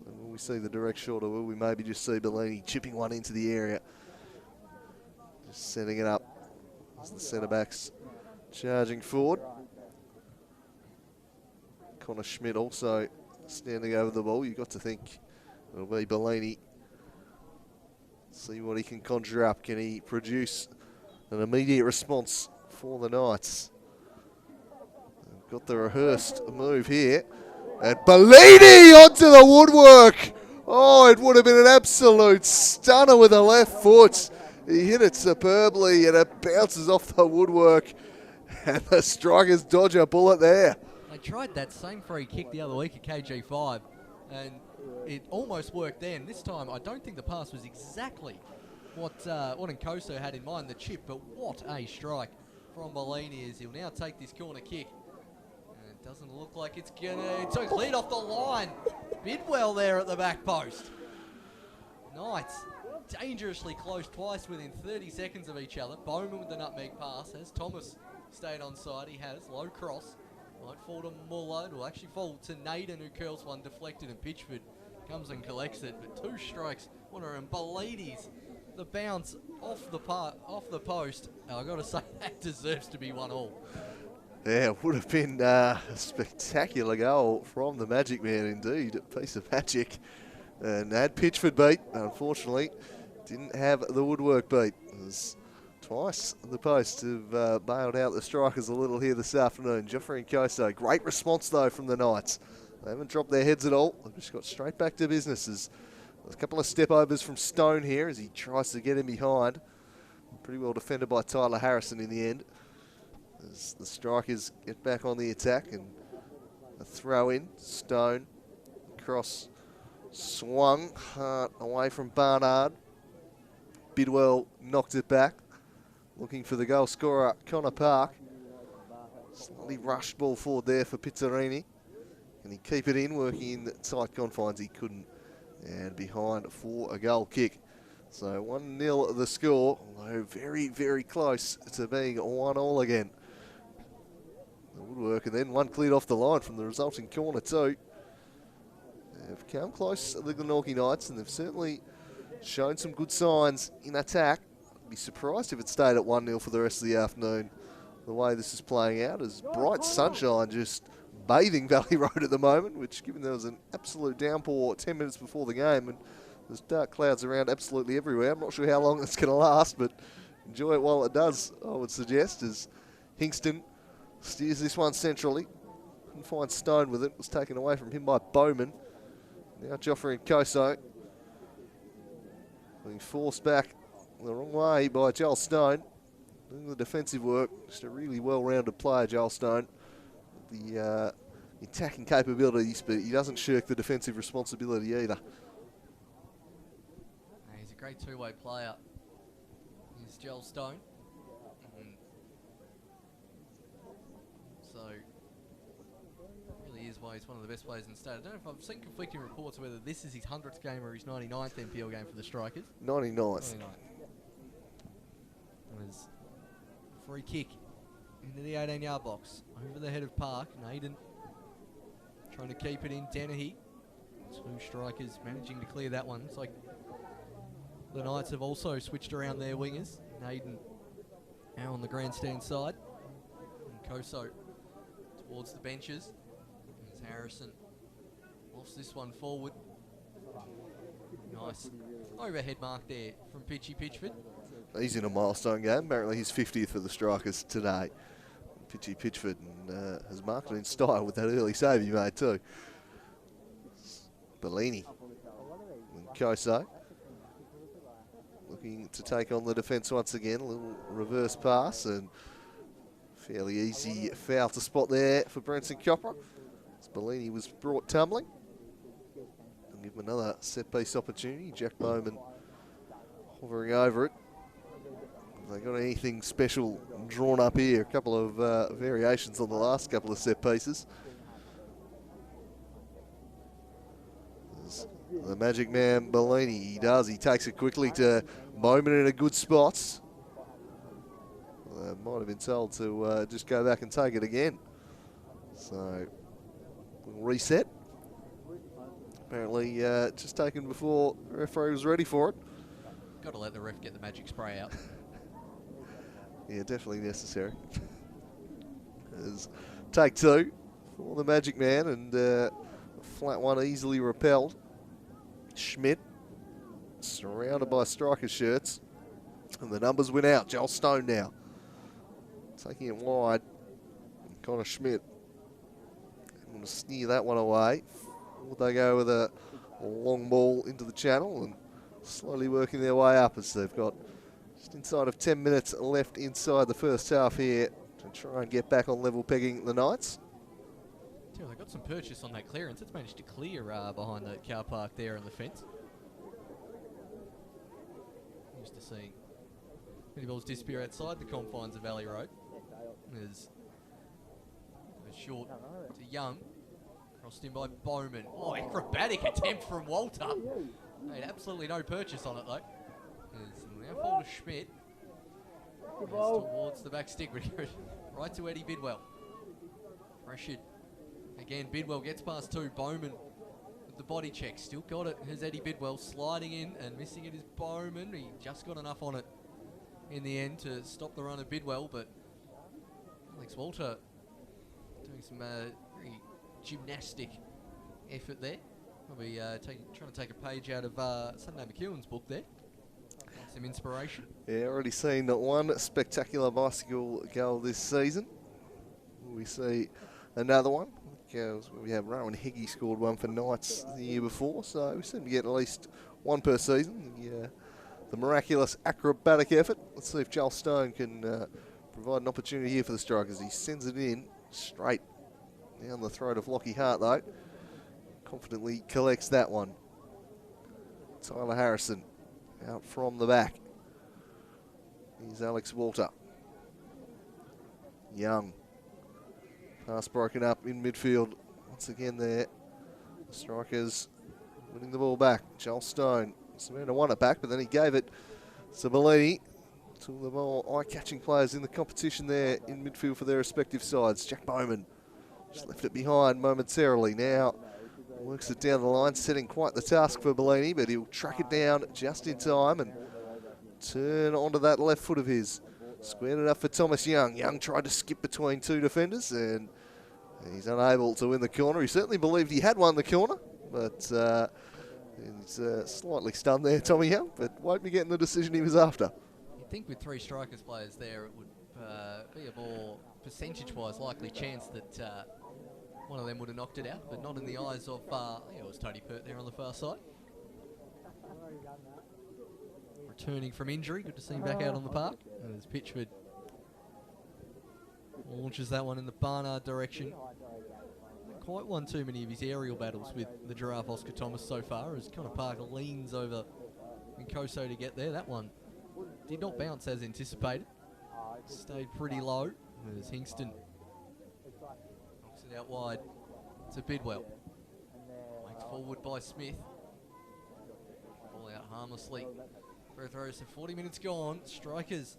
So will we see the direct shot, or will we maybe just see Bellini chipping one into the area? Just setting it up as the centre-backs charging forward. Connor Schmidt also standing over the ball. You've got to think it'll be Bellini. See what he can conjure up. Can he produce an immediate response for the Knights? They've got the rehearsed move here. And Bellini onto the woodwork. Oh, it would have been an absolute stunner with the left foot. He hit it superbly and it bounces off the woodwork. And the strikers dodge a bullet there. They tried that same free kick the other week at KG5 and it almost worked then. This time I don't think the pass was exactly what Nkoso had in mind, the chip, but what a strike from Bellini as he'll now take this corner kick. And it doesn't look like it's it's cleared off the line. Bidwell there at the back post. Knights dangerously close twice within 30 seconds of each other. Bowman with the nutmeg pass. Has Thomas stayed on side? He has. Low cross. Might fall to Muller. It will actually fall to Naden, who curls one deflected, and Pitchford comes and collects it. But two strikes. One of them. Bellini's the bounce off the post. I got to say that deserves to be 1-1. Yeah, it would have been a spectacular goal from the Magic Man indeed. A piece of magic. And had Pitchford beat, unfortunately, didn't have the woodwork beat. It was twice the post have bailed out the strikers a little here this afternoon. Joffrey and Koso, great response though from the Knights. They haven't dropped their heads at all. They've just got straight back to business. There's a couple of step overs from Stone here as he tries to get him behind. Pretty well defended by Tyler Harrison in the end. As the strikers get back on the attack and a throw in. Stone cross swung hard away from Barnard. Bidwell knocked it back. Looking for the goal scorer, Connor Park. Slightly rushed ball forward there for Pizzarini. Can he keep it in, working in tight confines? He couldn't. And behind for a goal kick. So 1-0 the score, although very, very close to being 1-1 again. The woodwork, and then one cleared off the line from the resulting corner too. They've come close, the Glenorchy Knights, and they've certainly shown some good signs in attack. I'd be surprised if it stayed at 1-0 for the rest of the afternoon. The way this is playing out is bright sunshine just bathing Valley Road at the moment, which, given there was an absolute downpour 10 minutes before the game, and there's dark clouds around absolutely everywhere. I'm not sure how long it's going to last, but enjoy it while it does, I would suggest, as Hingston steers this one centrally. Couldn't find Stone with it. Was taken away from him by Bowman. Now Joffrey and Koso being forced back the wrong way by Joel Stone. Doing the defensive work. Just a really well-rounded player, Joel Stone. The attacking capabilities, but he doesn't shirk the defensive responsibility either. He's a great two-way player. He's Joel Stone. So, really is why he's one of the best players in the state. I don't know if I've seen conflicting reports whether this is his 100th game or his 99th NPL game for the Strikers. 99th. 99th. Was free kick into the 18-yard box. Over the head of Park. Naden trying to keep it in. Dennehy. Two strikers managing to clear that one. It's like the Knights have also switched around their wingers. Naden now on the grandstand side. And Koso towards the benches. As Harrison lofts this one forward. Nice overhead mark there from Pitchy Pitchford. He's in a milestone game. Apparently his 50th for the Strikers today. Pitchy Pitchford and, has marked it in style with that early save he made too. Bellini and Koso looking to take on the defence once again. A little reverse pass and fairly easy foul to spot there for Brenton Copper. As Bellini was brought tumbling. And give him another set-piece opportunity. Jack Bowman hovering over it. Have they got anything special drawn up here? A couple of variations on the last couple of set pieces. There's the Magic Man Bellini, he does. He takes it quickly to Bowman in a good spot. Might have been told to just go back and take it again. So we'll reset. Apparently just taken before the referee was ready for it. Got to let the ref get the magic spray out. Yeah, definitely necessary. As take two for the Magic Man, and a flat one easily repelled. Schmidt surrounded by striker shirts, and the numbers win out. Joel Stone now taking it wide. Connor Schmidt going to sneer that one away. Would they go with a long ball into the channel and slowly working their way up as they've got just inside of 10 minutes left inside the first half here to try and get back on level pegging the Knights. Yeah, they got some purchase on that clearance. It's managed to clear behind the car park there and the fence. Used to seeing many balls disappear outside the confines of Valley Road. There's a short to Young. Crossed in by Bowman. Oh, acrobatic attempt from Walter. Made absolutely no purchase on it though. There's now fall to Schmidt. Towards the back stick, right to Eddie Bidwell. Pressured. Again, Bidwell gets past two. Bowman with the body check. Still got it. Here's Eddie Bidwell sliding in, and missing it is Bowman. He just got enough on it in the end to stop the run of Bidwell, but Alex Walter doing some very gymnastic effort there. Probably trying to take a page out of Sunday McEwen's book there. Some inspiration. Yeah, already seen one spectacular bicycle goal this season. We see another one. We have Rowan Higgy scored one for Knights the year before, so we seem to get at least one per season. The miraculous acrobatic effort. Let's see if Joel Stone can provide an opportunity here for the Strikers. He sends it in straight down the throat of Lockie Hart though. Confidently collects that one. Tyler Harrison out from the back. Here's Alex Walter. Young. Pass broken up in midfield. Once again there. The Strikers winning the ball back. Joel Stone. Savannah won it back, but then he gave it to Bellini. Two of the more eye-catching players in the competition there in midfield for their respective sides. Jack Bowman just left it behind momentarily. Now works it down the line, setting quite the task for Bellini, but he'll track it down just in time and turn onto that left foot of his. Squared it up for Thomas Young. Young tried to skip between two defenders, and he's unable to win the corner. He certainly believed he had won the corner, but he's slightly stunned there, Tommy Young, but won't be getting the decision he was after. You'd think with three Strikers players there, it would be a more percentage-wise likely chance that one of them would have knocked it out, but not in the eyes of, it was Tony Pert there on the far side. Returning from injury, good to see him back out on the park. And as Pitchford launches that one in the Barnard direction. Not quite won too many of his aerial battles with the Giraffe Oscar Thomas so far, as Connor Parker leans over Nkoso to get there. That one did not bounce as anticipated. Stayed pretty low. As Hingston knocks it out wide to Bidwell. Waked forward by Smith. Ball out harmlessly. Free throws, so 40 minutes gone. Strikers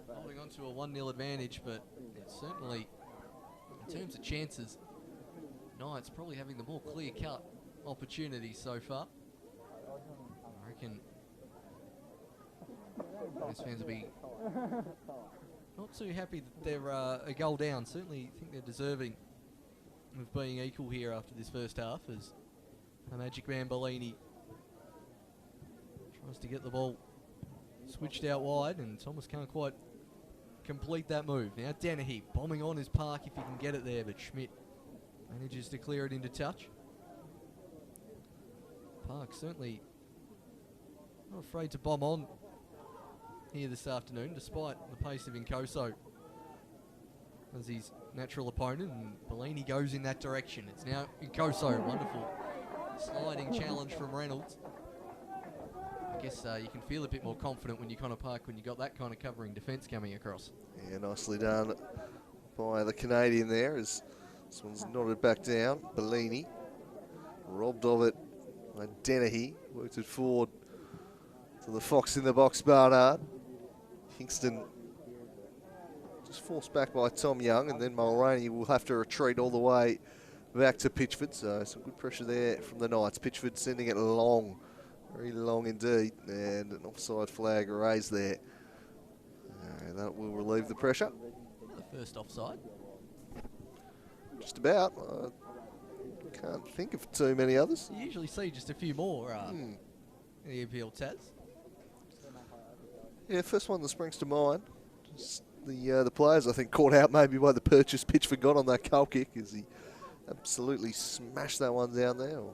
holding on to a 1-0 advantage, but certainly in terms of chances, Knights probably having the more clear-cut opportunities so far. I reckon these fans will be not too happy that they're a goal down. Certainly think they're deserving of being equal here after this first half, as the Magic Man Bellini tries to get the ball switched out wide, and Thomas can't quite complete that move. Now Dennehy bombing on his park if he can get it there, but Schmidt manages to clear it into touch. Park certainly not afraid to bomb on here this afternoon, despite the pace of Nkoso as his natural opponent, and Bellini goes in that direction. It's now Nkoso, wonderful sliding challenge from Reynolds. I guess you can feel a bit more confident when you kind of park when you got that kind of covering defence coming across. Yeah, nicely done by the Canadian there as this one's nodded back down. Bellini robbed of it by Dennehy, worked it forward to the Fox in the box, Barnard. Kingston just forced back by Tom Young, and then Mulroney will have to retreat all the way back to Pitchford, so some good pressure there from the Knights. Pitchford sending it long. Very long indeed, and an offside flag raised there. That will relieve the pressure. The first offside. Just about. I can't think of too many others. You usually see just a few more in the NPL Taz. Yeah, first one that springs to mind. Just the players, I think, caught out maybe by the purchase Pitchford got on that goal kick as he absolutely smashed that one down there, or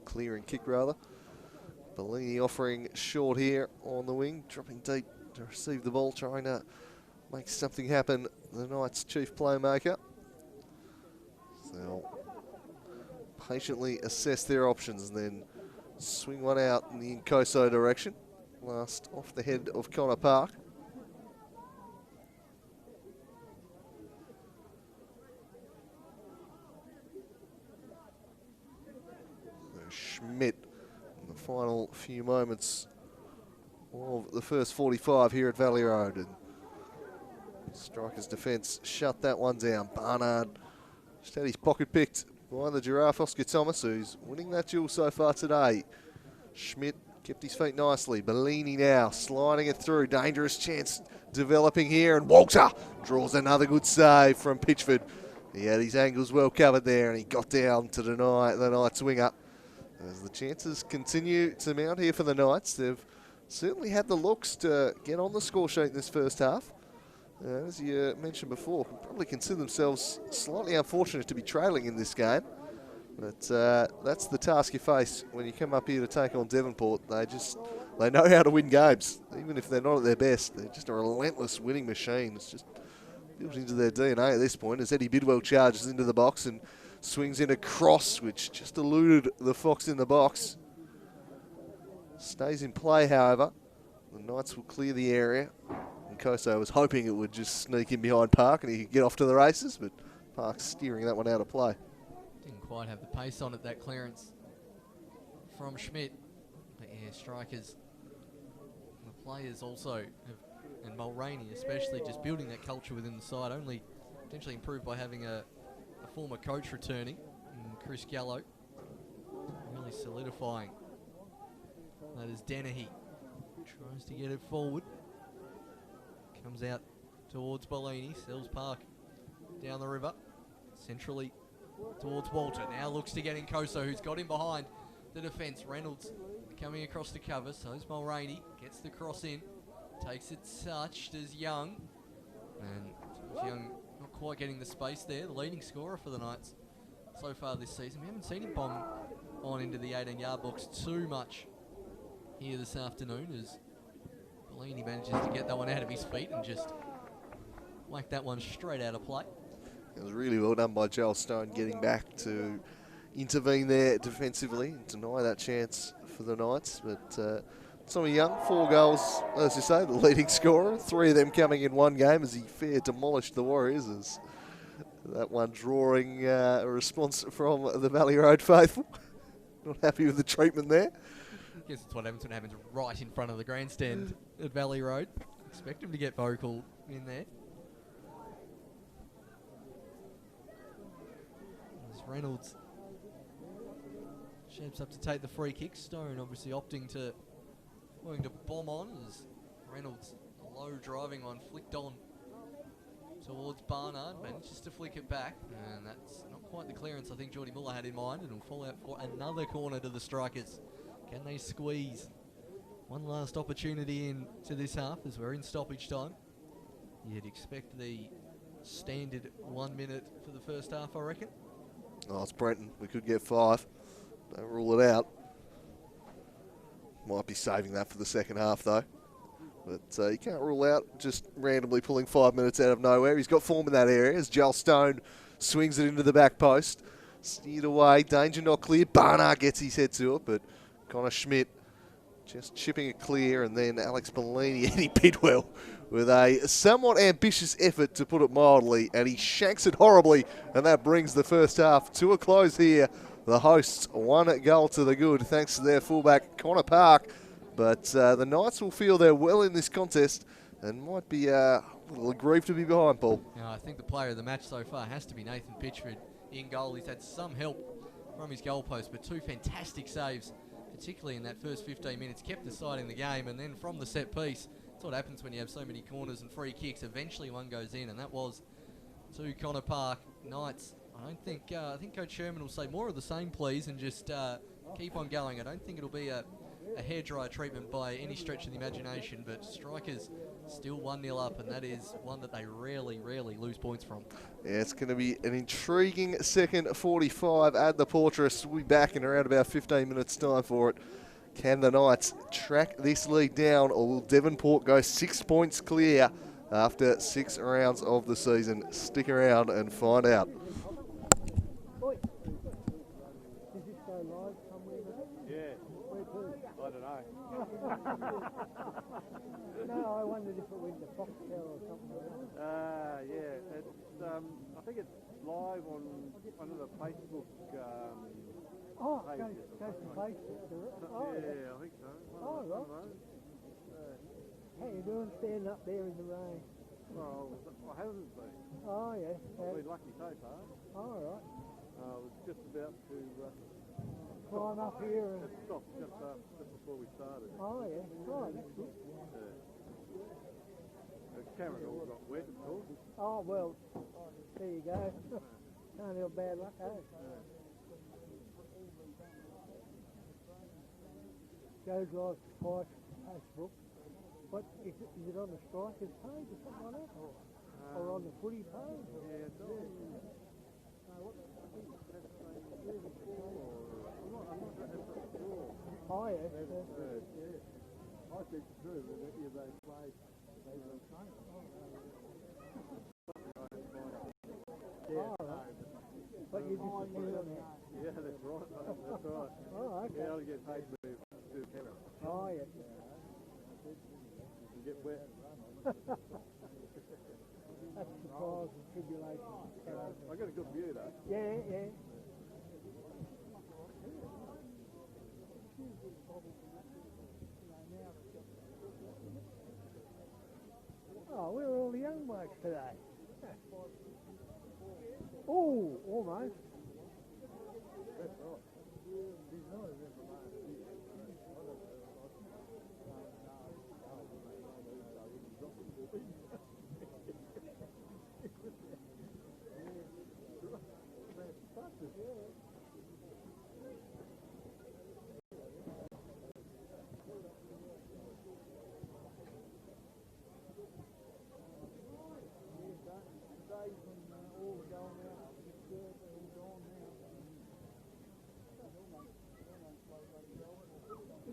clearing kick rather. Bellini offering short here on the wing, dropping deep to receive the ball, trying to make something happen. The Knights' chief playmaker. So they'll patiently assess their options and then swing one out in the Nkoso direction. Last off the head of Connor Park. Schmidt in the final few moments of the first 45 here at Valley Road. And Strikers' defence shut that one down. Barnard just had his pocket picked by the Giraffe Oscar Thomas, who's winning that duel so far today. Schmidt kept his feet nicely. Bellini now sliding it through. Dangerous chance developing here, and Walter draws another good save from Pitchford. He had his angles well covered there, and he got down to deny the Knights winger. As the chances continue to mount here for the Knights, they've certainly had the looks to get on the score sheet in this first half. As you mentioned before, can probably consider themselves slightly unfortunate to be trailing in this game. But that's the task you face when you come up here to take on Devonport. They know how to win games, even if they're not at their best. They're just a relentless winning machine. It's just built into their DNA at this point as Eddie Bidwell charges into the box and swings in a cross, which just eluded the Fox in the box. Stays in play, however. The Knights will clear the area. And Koso was hoping it would just sneak in behind Park and he could get off to the races, but Park's steering that one out of play. Didn't quite have the pace on it, that clearance from Schmidt. But yeah, Strikers, the players also, and Mulroney especially, just building that culture within the side, only potentially improved by having a former coach returning, Chris Gallo, really solidifying. That is Dennehy. Tries to get it forward. Comes out towards Bellini. Sells Park down the river. Centrally towards Walter. Now looks to get in Koso, who's got him behind the defence. Reynolds coming across the cover. So is Mulroney. Gets the cross in. Takes it touched as Young. And Young not quite getting the space there. The leading scorer for the Knights so far this season. We haven't seen him bomb on into the 18-yard box too much here this afternoon as Bellini manages to get that one out of his feet and just whack that one straight out of play. It was really well done by Joel Stone getting back to intervene there defensively and deny that chance for the Knights. But Tommy Young, 4 goals, as you say, the leading scorer. 3 of them coming in one game as he fair demolished the Warriors. As that one drawing a response from the Valley Road faithful. Not happy with the treatment there. I guess that's what happens when it happens right in front of the grandstand at Valley Road. Expect him to get vocal in there. As Reynolds shapes up to take the free kick. Stone obviously opting to bomb on as Reynolds, a low driving one, flicked on towards Barnard, manages to flick it back, and that's not quite the clearance I think Geordie Muller had in mind, and will fall out for another corner to the Strikers. Can they squeeze one last opportunity into this half as we're in stoppage time? You'd expect the standard 1 minute for the first half, I reckon. Oh, it's Brenton. We could get 5. Don't rule it out. Might be saving that for the second half, though. But you can't rule out just randomly pulling 5 minutes out of nowhere. He's got form in that area as Joel Stone swings it into the back post. Steered away. Danger not clear. Barnard gets his head to it, but Connor Schmidt just chipping it clear, and then Alex Bellini, Eddie Bidwell, with a somewhat ambitious effort, to put it mildly, and he shanks it horribly, and that brings the first half to a close here. The hosts 1 goal to the good, thanks to their fullback, Connor Park. But the Knights will feel they're well in this contest and might be a little aggrieved to be behind, Paul. I think the player of the match so far has to be Nathan Pitchford in goal. He's had some help from his goalpost, but 2 fantastic saves, particularly in that first 15 minutes, kept the side in the game, and then from the set piece, that's what happens when you have so many corners and free kicks. Eventually one goes in, and that was to Connor Park. Knights I think Coach Sherman will say more of the same, please, and just keep on going. I don't think it'll be a hairdryer treatment by any stretch of the imagination, but Strikers still 1-0 up, and that is one that they rarely lose points from. Yeah, it's going to be an intriguing second 45 at the Portress. We'll be back in around about 15 minutes' time for it. Can the Knights track this lead down, or will Devonport go 6 points clear after 6 rounds of the season? Stick around and find out. Oi. Does this go live somewhere? Yeah. Where to? I don't know. No, I wondered if it went to Foxtel or something like that. Yeah. It's I think it's live on one of the Facebook. Oh, it pages goes to Facebook, does it? Oh, yeah, I think so. Oh, right. How you doing standing up there in the rain? Well, I haven't been. Oh, yeah. I've been lucky so far. Oh, right. I was just about to Climb up here and... stop just before we started. Oh, yeah. Oh, that's good. The camera all got wet, of course. Oh, well, there you go. Can't have bad luck, eh? Goes live twice Facebook. What, is it on the Strikers page or something like that? Or on the footy page? Yeah, it's all. Oh, yeah. I think it's true that any of those plays, they will change. Oh, right. But you disappeared on that. Yeah, that's right. That's right. Oh, okay. Yeah, I'll get paid to do camera. Oh, yeah. You can get wet. That's the trials and tribulations. I got a good view though. Yeah, yeah. Oh, where are all the young blokes today? Oh, almost. That's right. He's not as informative.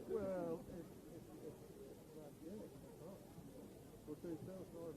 Well, what's they sell for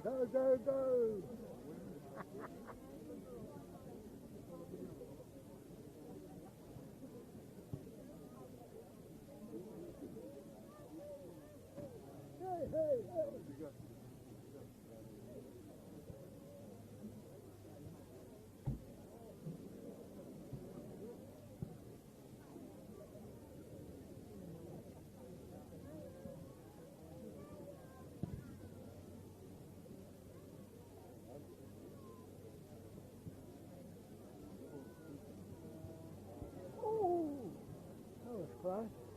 Go, go, go! Hey, hey, hey! Oh, that was close.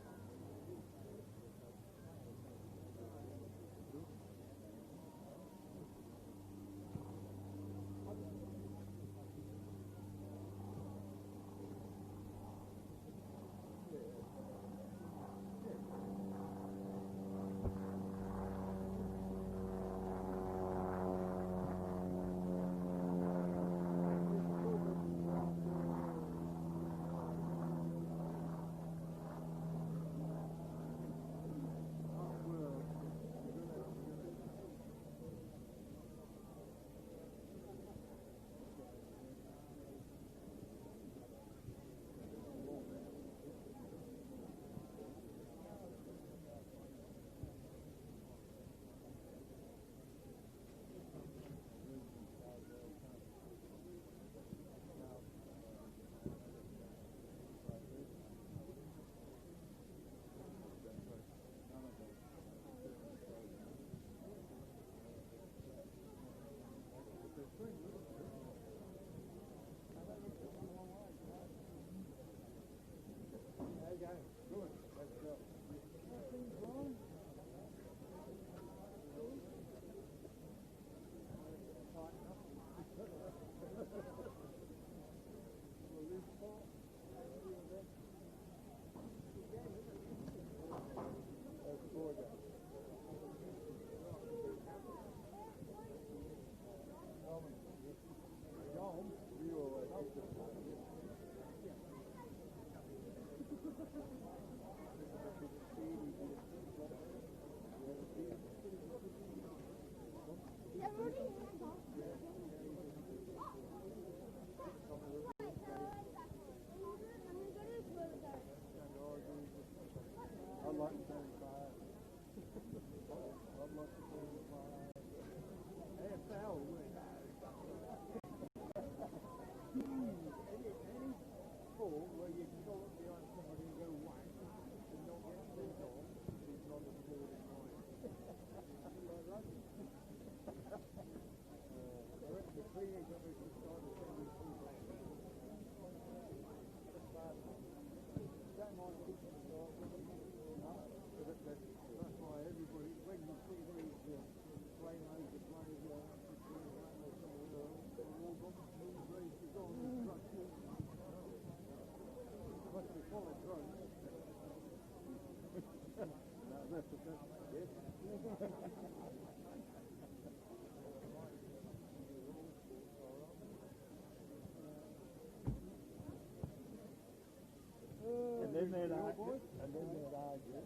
And then they'd argue. And then they'd argue.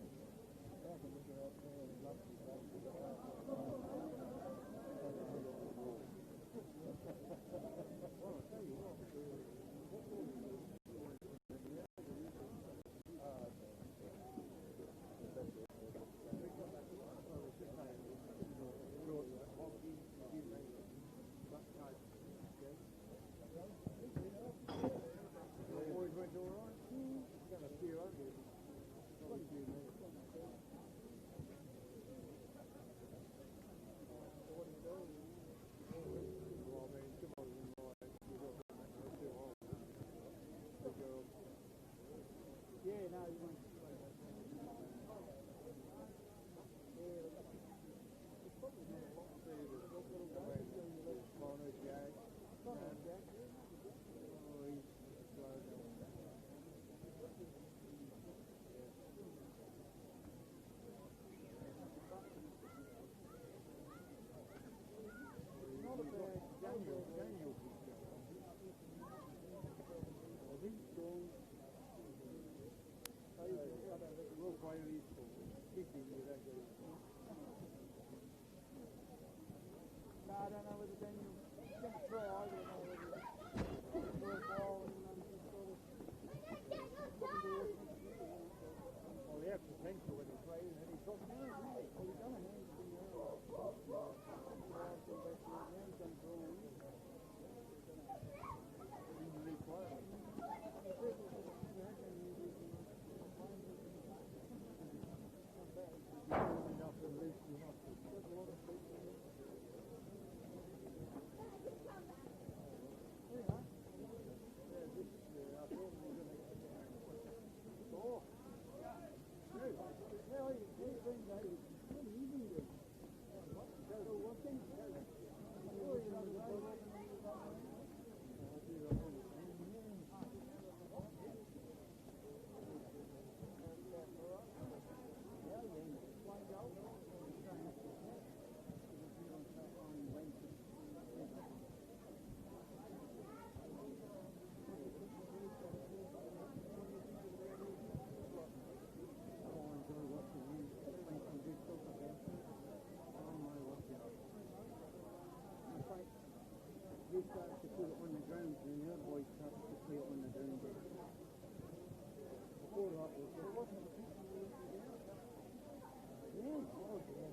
Back and look out there and look well, I'll tell you what. I don't know whether then you get a try, I don't know whether it's worthwhile and just sort of looking to work. Well, he had potential when he played and he dropped down. Well, he done a hamstring there. He starts to put it on the ground and the other boy starts to play it on the ground. Before that was there wasn't a piece of it down. Yeah, it was, yeah.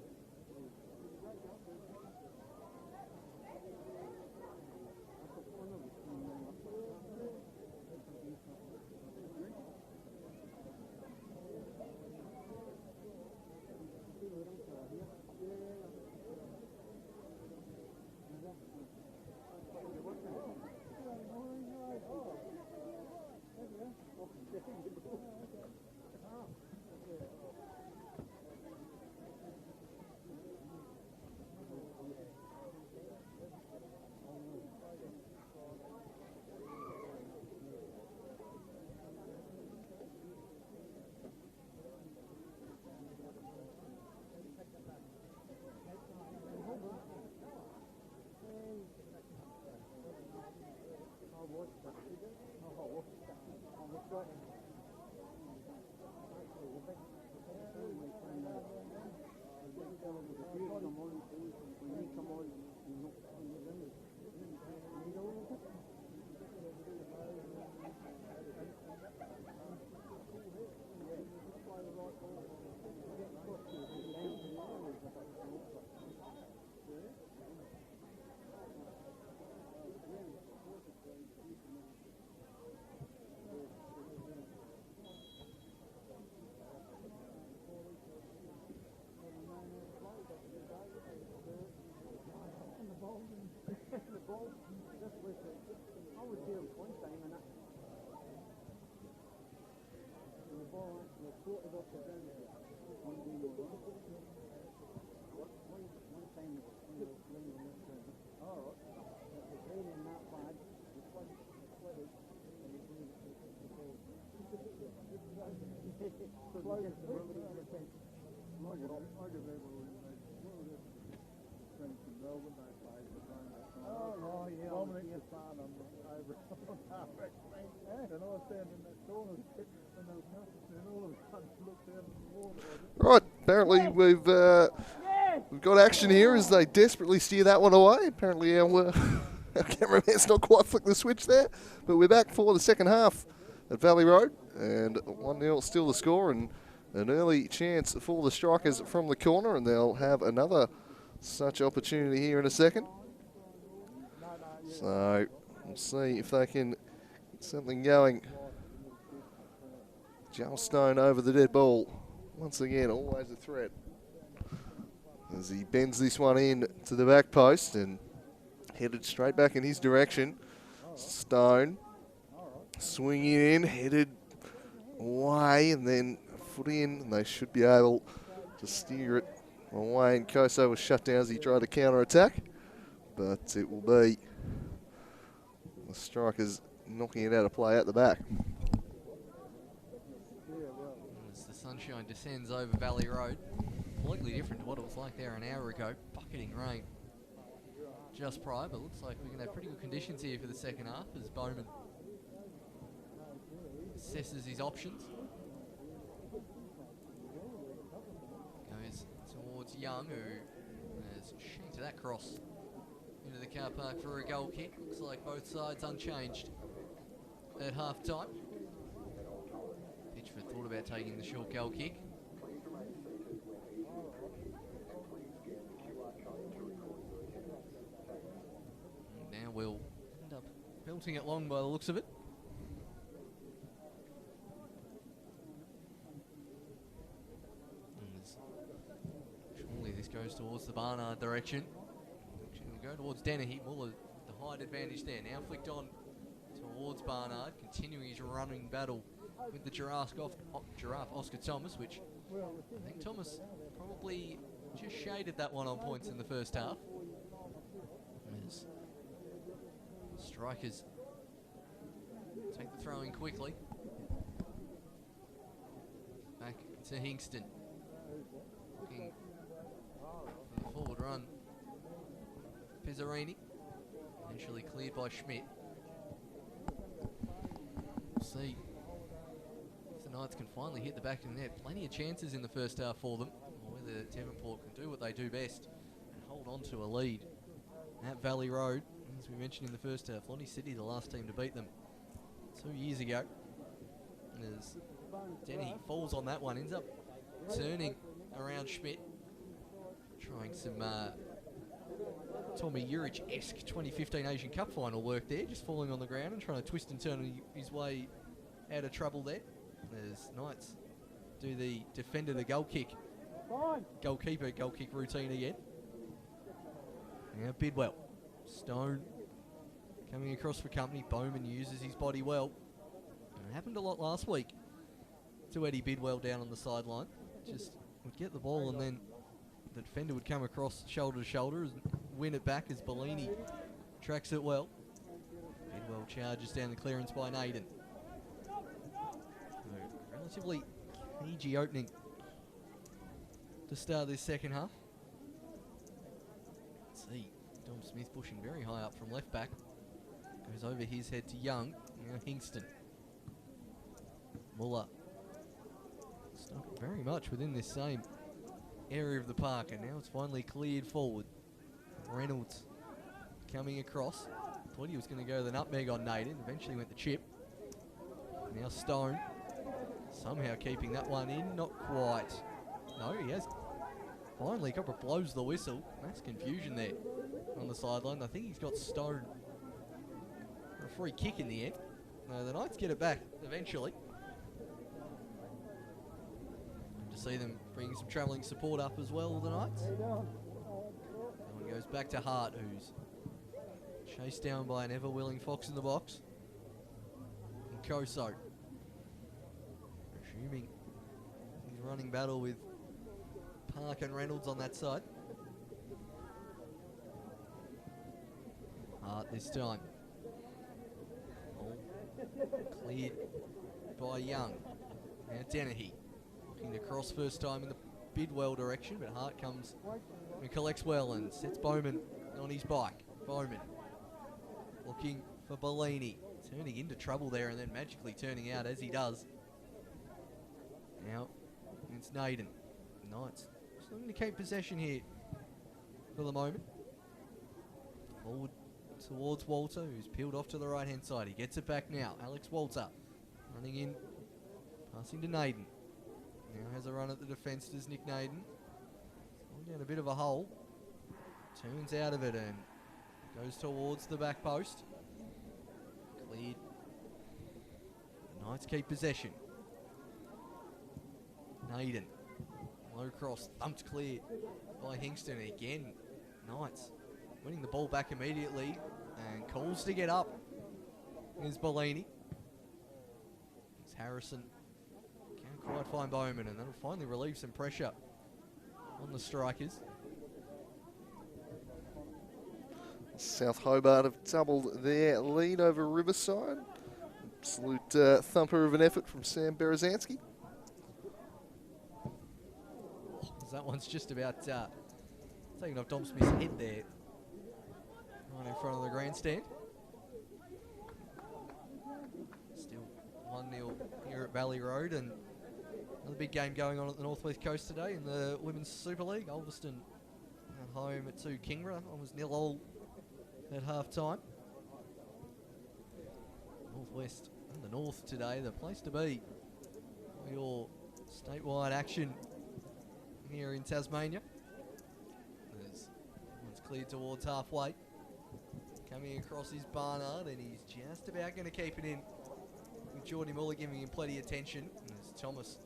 Right, apparently we've got action here as they desperately steer that one away. Apparently our cameraman's not quite flicked the switch there, but we're back for the second half at Valley Road, and 1-0 still the score, and an early chance for the Strikers from the corner, and they'll have another such opportunity here in a second. So we'll see if they can get something going. Joel Stone over the dead ball. Once again, always a threat. As he bends this one in to the back post and headed straight back in his direction. Stone swinging in, headed away, and then foot in, and they should be able to steer it away. And Koso was shut down as he tried to counter-attack, but it will be the Strikers knocking it out of play at the back. As the sunshine descends over Valley Road, completely different to what it was like there an hour ago. Bucketing rain just prior, but looks like we're going to have pretty good conditions here for the second half as Bowman assesses his options. Goes towards Young, who has shanked that cross car park for a goal kick. Looks like both sides unchanged at half time. Pitchford thought about taking the short goal kick. And now we'll end up belting it long by the looks of it. Surely this goes towards the Barnard direction. Actually, we'll go towards Dennehy. Muller, the height advantage there. Now flicked on towards Barnard, continuing his running battle with the giraffe Oscar Thomas, which I think Thomas probably just shaded that one on points in the first half. As strikers take the throw in quickly. Back to Hingston. Looking for the forward run. Pizzarini. Eventually cleared by Schmidt. We'll see if the Knights can finally hit the back of the net. Plenty of chances in the first half for them. Or whether Devonport can do what they do best and hold on to a lead at Valley Road. As we mentioned in the first half, Lonnie City, the last team to beat them 2 years ago. As Denny falls on that one, ends up turning around Schmidt, trying some Tommy Urich-esque 2015 Asian Cup final work there, just falling on the ground and trying to twist and turn his way out of trouble there. As Knights do the defender the goal kick, goalkeeper goal kick routine again. Now Bidwell, Stone coming across for company. Bowman uses his body well. And it happened a lot last week to Eddie Bidwell down on the sideline. Just would get the ball and then the defender would come across shoulder to shoulder and win it back as Bellini tracks it well. Bidwell charges down the clearance by Naden. So, relatively cagey opening to start this second half. Let's see, Dom Smith pushing very high up from left back. Goes over his head to Young. Now Hingston. Muller. Stuck very much within this same area of the park, and now it's finally cleared forward. Reynolds coming across. Thought he was going to go the nutmeg on Naden. Eventually went the chip. Now Stone. Somehow keeping that one in. Not quite. No, he has. Finally, Copper blows the whistle. That's confusion there on the sideline. I think he's got Stone for a free kick in the end. The Knights get it back eventually. To see them bringing some travelling support up as well, the Knights. That one goes back to Hart, who's chased down by an ever-willing fox in the box. And Koso, resuming his running battle with Park and Reynolds on that side. Hart this time. All cleared by Young. Now Dennehy. Looking to cross first time in the Bidwell direction, but Hart comes and collects well and sets Bowman on his bike. Bowman looking for Bellini. Turning into trouble there and then magically turning out as he does. Now it's Naden. Knights just looking to keep possession here for the moment. Forward towards Walter, who's peeled off to the right hand side. He gets it back now. Alex Walter running in, passing to Naden. Now has a run at the defence, does Nick Naden. Going down a bit of a hole. Turns out of it and goes towards the back post. Cleared. The Knights keep possession. Naden. Low cross. Thumped clear by Hingston again. Knights winning the ball back immediately and calls to get up. Here's Bellini. It's Harrison. Quite fine Bowman, and that'll finally relieve some pressure on the strikers. South Hobart have doubled their lead over Riverside. Absolute thumper of an effort from Sam Berezanski. That one's just about taking off Dom Smith's head there, right in front of the grandstand. Still 1-0 here at Valley Road, and another big game going on at the North West Coast today in the Women's Super League. Ulverston at home to Kingra. Almost 0-0 at half-time. Northwest and the North today, the place to be for your statewide action here in Tasmania. As one's cleared towards halfway. Coming across his Barnard, and he's just about going to keep it in. With Geordie Muller giving him plenty of attention. As Thomas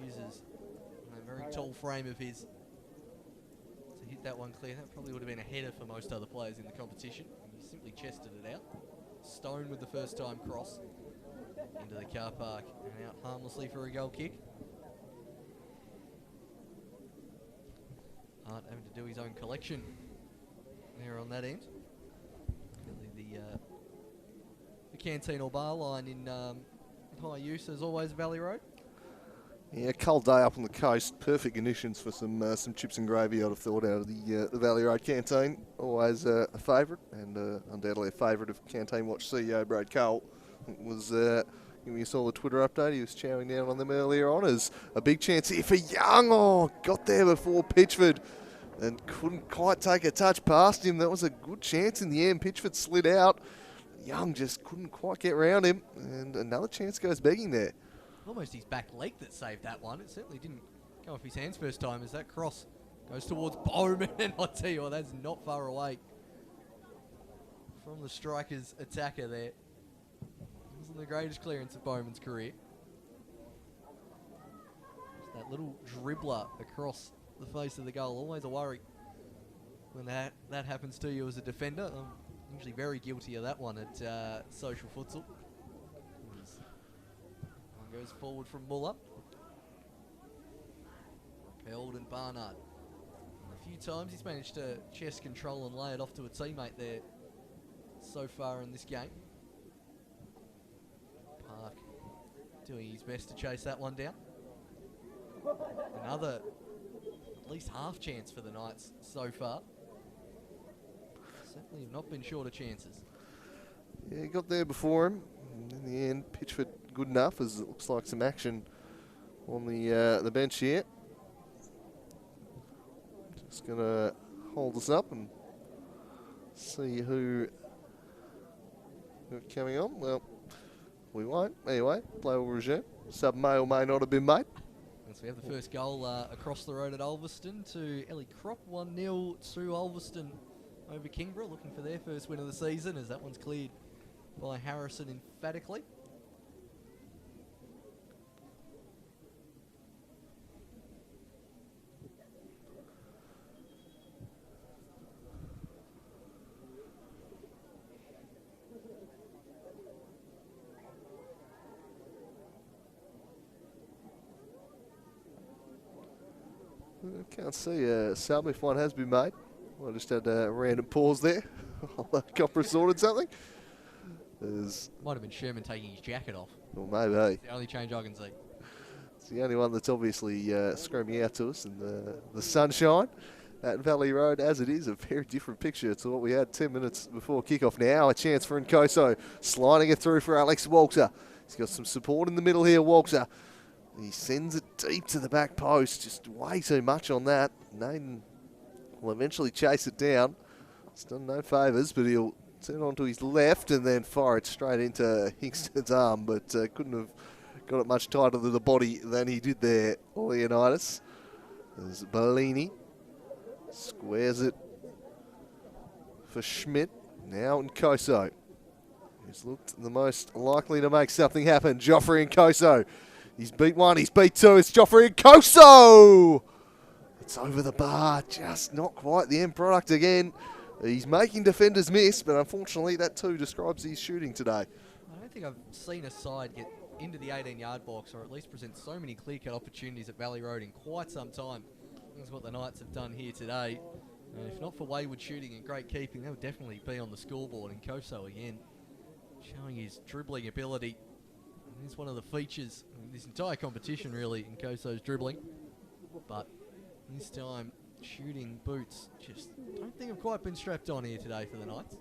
uses a very tall frame of his to hit that one clear. That probably would have been a header for most other players in the competition. And he simply chested it out. Stone with the first time cross into the car park and out harmlessly for a goal kick. Hart having to do his own collection there on that end. Clearly the canteen or bar line in high use as always, Valley Road. Yeah, cold day up on the coast. Perfect conditions for some chips and gravy, I'd have thought, out of the Valley Road canteen. Always a favourite, and undoubtedly a favourite of Canteen Watch CEO Brad Cole. It was, when you saw the Twitter update, he was chowing down on them earlier on as a big chance here for Young. Oh, got there before Pitchford and couldn't quite take a touch past him. That was a good chance in the end. Pitchford slid out. Young just couldn't quite get round him, and another chance goes begging there. Almost his back leg that saved that one. It certainly didn't go off his hands first time as that cross goes towards Bowman. And I'll tell you what, that's not far away from the striker's attacker there. It wasn't the greatest clearance of Bowman's career. Just that little dribbler across the face of the goal. Always a worry when that happens to you as a defender. I'm usually very guilty of that one at social futsal. Goes forward from Muller. Repelled and Barnard. A few times he's managed to chest control and lay it off to a teammate there so far in this game. Park doing his best to chase that one down. Another at least half chance for the Knights so far. Certainly have not been short of chances. Yeah, he got there before him. In the end, Pitchford good enough, as it looks like some action on the bench here. Just going to hold this up and see who coming on. Well, we won't. Anyway, play will resume. Sub may or may not have been made. So we have the first goal across the road at Ulverston to Ellie Crop, 1-0 to Ulverston over Kingborough, looking for their first win of the season as that one's cleared by Harrison emphatically. I can't see a sub if one has been made. I just had a random pause there. Copper sorted something. Might have been Sherman taking his jacket off. Well, maybe. It's the only change I can see. It's the only one that's obviously screaming out to us in the sunshine at Valley Road. As it is, a very different picture to what we had 10 minutes before kickoff. Now a chance for Nkoso, sliding it through for Alex Walter. He's got some support in the middle here, Walter. He sends it deep to the back post, just way too much on that. Naden will eventually chase it down. It's done no favours, but he'll turn onto his left and then fire it straight into Hingston's arm, but couldn't have got it much tighter to the body than he did there, Leonidas. There's Bellini. Squares it for Schmidt. Now Nkoso, who's looked the most likely to make something happen. Joffrey Nkoso. He's beat one, he's beat two. It's Joffrey Nkoso! It's over the bar, just not quite the end product again. He's making defenders miss, but unfortunately that too describes his shooting today. I don't think I've seen a side get into the 18-yard box or at least present so many clear-cut opportunities at Valley Road in quite some time. That's what the Knights have done here today. And if not for wayward shooting and great keeping, they would definitely be on the scoreboard. And Nkoso again, showing his dribbling ability. It's one of the features of this entire competition, really, Nkoso's dribbling. But this time, shooting boots just don't think have quite been strapped on here today for the Knights.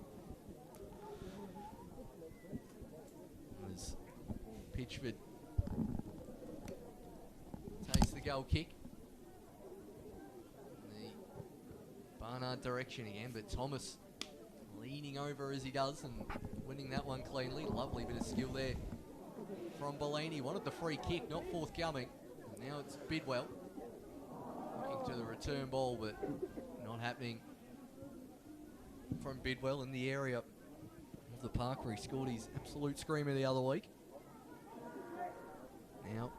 As Pitchford takes the goal kick. The Barnard direction again, but Thomas leaning over as he does and winning that one cleanly. Lovely bit of skill there from Bellini. Wanted the free kick, not forthcoming. And now it's Bidwell looking to the return ball, but not happening from Bidwell in the area of the park where he scored his absolute screamer the other week. Now,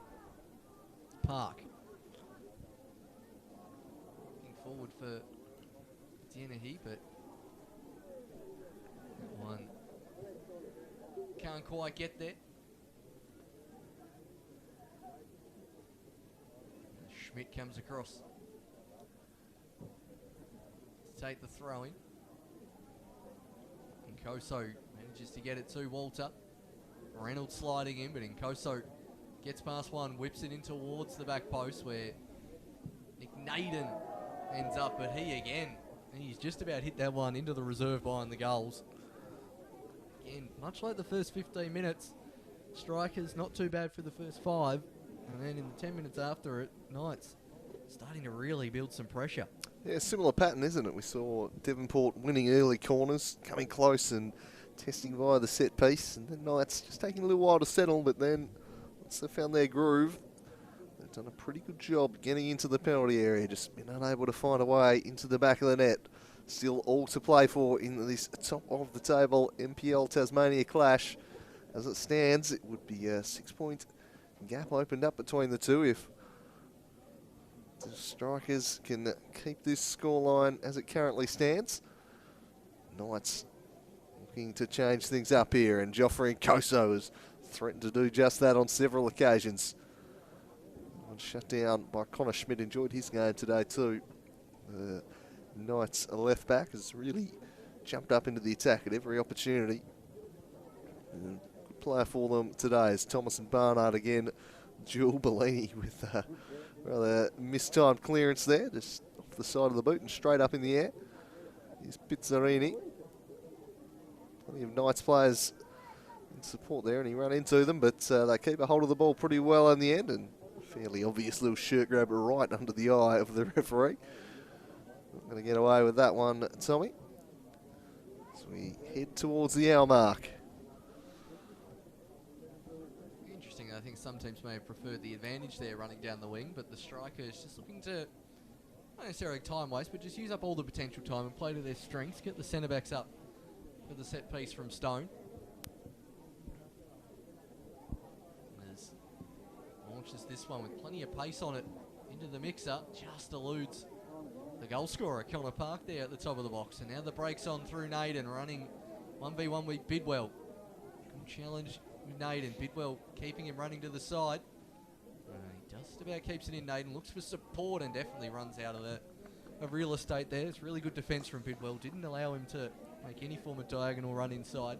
Park. Looking forward for Dennehy, but that one can't quite get there. Schmidt comes across to take the throw in. Nkoso manages to get it to Walter. Reynolds sliding in, but Nkoso gets past one, whips it in towards the back post where Nick Naden ends up, but he's just about hit that one into the reserve behind the goals. Again, much like the first 15 minutes, Strikers not too bad for the first 5, and then in the 10 minutes after it, Knights starting to really build some pressure. Yeah, similar pattern, isn't it? We saw Devonport winning early corners, coming close and testing via the set piece, and then Knights just taking a little while to settle, but then once they found their groove, they've done a pretty good job getting into the penalty area, just been unable to find a way into the back of the net. Still all to play for in this top of the table NPL Tasmania clash. As it stands, it would be a 6-point gap opened up between the two if the Strikers can keep this scoreline as it currently stands. Knights looking to change things up here, and Joffrey Nkoso has threatened to do just that on several occasions. Shut down by Connor Schmidt. Enjoyed his game today too. The Knights left back has really jumped up into the attack at every opportunity. And good player for them today is Thomas and Barnard again. Jewel Bellini with a rather mistimed clearance there, just off the side of the boot and straight up in the air. Here's Pizzarini. Plenty of Knights players in support there, and he ran into them, but they keep a hold of the ball pretty well in the end, and fairly obvious little shirt grabber right under the eye of the referee. Not going to get away with that one, Tommy. As we head towards the hour mark. Interesting, I think some teams may have preferred the advantage there running down the wing, but the Strikers just looking to, not necessarily time waste, but just use up all the potential time and play to their strengths, get the centre backs up for the set piece from Stone. As launches this one with plenty of pace on it into the mixer, just eludes the goal scorer, Connor Park, there at the top of the box. And now the break's on through Naden, running 1v1 with Bidwell. Good challenge with Naden. Bidwell keeping him running to the side. He just about keeps it in. Naden looks for support and definitely runs out of real estate there. It's really good defence from Bidwell. Didn't allow him to make any form of diagonal run inside.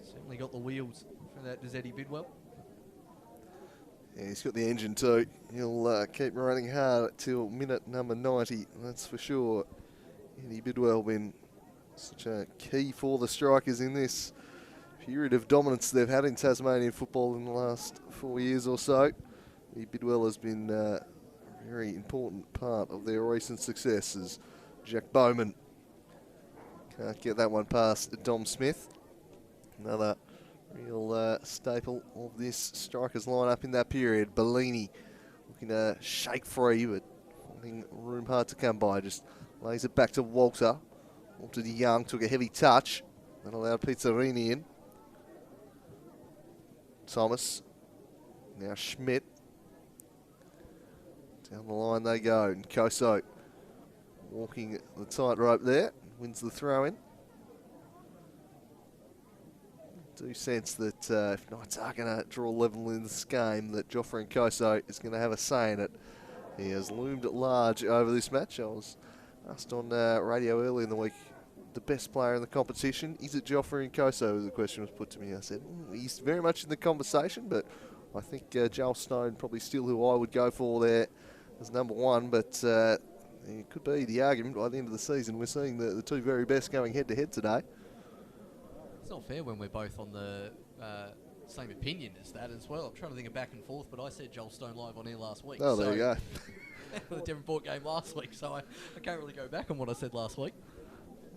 Certainly got the wheels for that, does Eddie Bidwell. Yeah, he's got the engine too. He'll keep running hard till minute number 90, that's for sure. Eddie Bidwell been such a key for the Strikers in this period of dominance they've had in Tasmanian football in the last 4 years or so. Eddie Bidwell has been a very important part of their recent successes. Jack Bowman can't get that one past Dom Smith. Another real staple of this Strikers lineup in that period. Bellini looking to shake free, but finding room hard to come by. Just lays it back to Walter. Walter de Young took a heavy touch. That allowed Pizzarini in. Thomas. Now Schmidt. Down the line they go. And Nkoso walking the tightrope there. Wins the throw in. Do sense that if Knights are going to draw level in this game, that Joffrey Nkoso is going to have a say in it. He has loomed at large over this match. I was asked on radio early in the week, the best player in the competition, is it Joffrey Nkoso? The question was put to me. I said, he's very much in the conversation, but I think Joel Stone probably still who I would go for there as number one, but it could be the argument by the end of the season. We're seeing the two very best going head-to-head today. It's not fair when we're both on the same opinion as that as well. I'm trying to think of back and forth, but I said Joel Stone live on air last week. Oh, there you go. The Devonport game last week, so I can't really go back on what I said last week.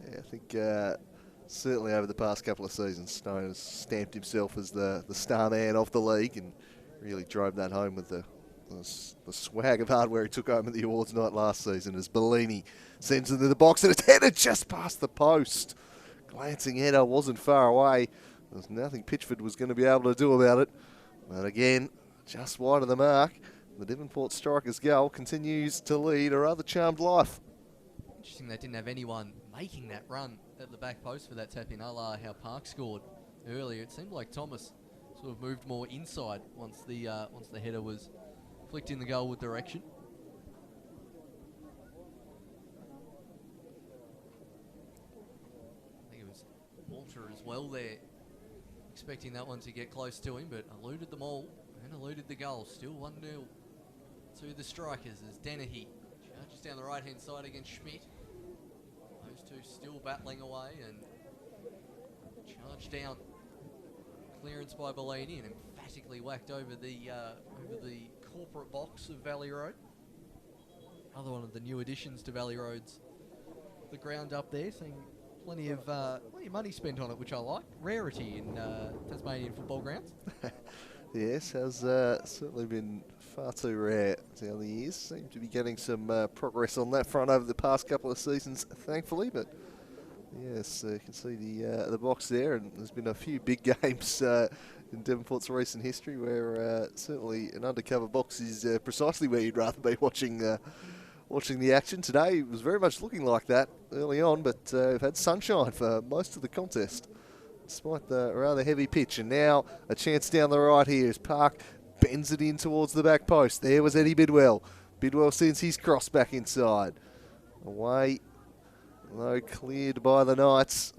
Yeah, I think certainly over the past couple of seasons, Stone has stamped himself as the star man of the league and really drove that home with the swag of hardware he took home at the awards night last season as Bellini sends it into the box and it's headed just past the post. Glancing header wasn't far away. There's nothing Pitchford was going to be able to do about it. But again, just wide of the mark. The Devonport striker's goal continues to lead a rather charmed life. Interesting they didn't have anyone making that run at the back post for that tap in, a la how Park scored earlier. It seemed like Thomas sort of moved more inside once the header was flicked in the goalward direction. I think it was Walter as well there, expecting that one to get close to him, but eluded them all and eluded the goal. Still 1-0 to the strikers as Dennehy charges down the right-hand side against Schmidt. Those two still battling away and charge down. Clearance by Bellini and emphatically whacked over the corporate box of Valley Road. Another one of the new additions to Valley Road's the ground up there, seeing plenty of money spent on it, which I like. Rarity in Tasmanian football grounds. Yes, has certainly been far too rare down the years. Seem to be getting some progress on that front over the past couple of seasons, thankfully. But yes, you can see the box there, and there's been a few big games in Devonport's recent history where certainly an undercover box is precisely where you'd rather be watching the action. Today it was very much looking like that early on, but we've had sunshine for most of the contest, despite the rather heavy pitch. And now a chance down the right here as Park bends it in towards the back post. There was Eddie Bidwell. Bidwell sends his cross back inside. Away, though, cleared by the Knights.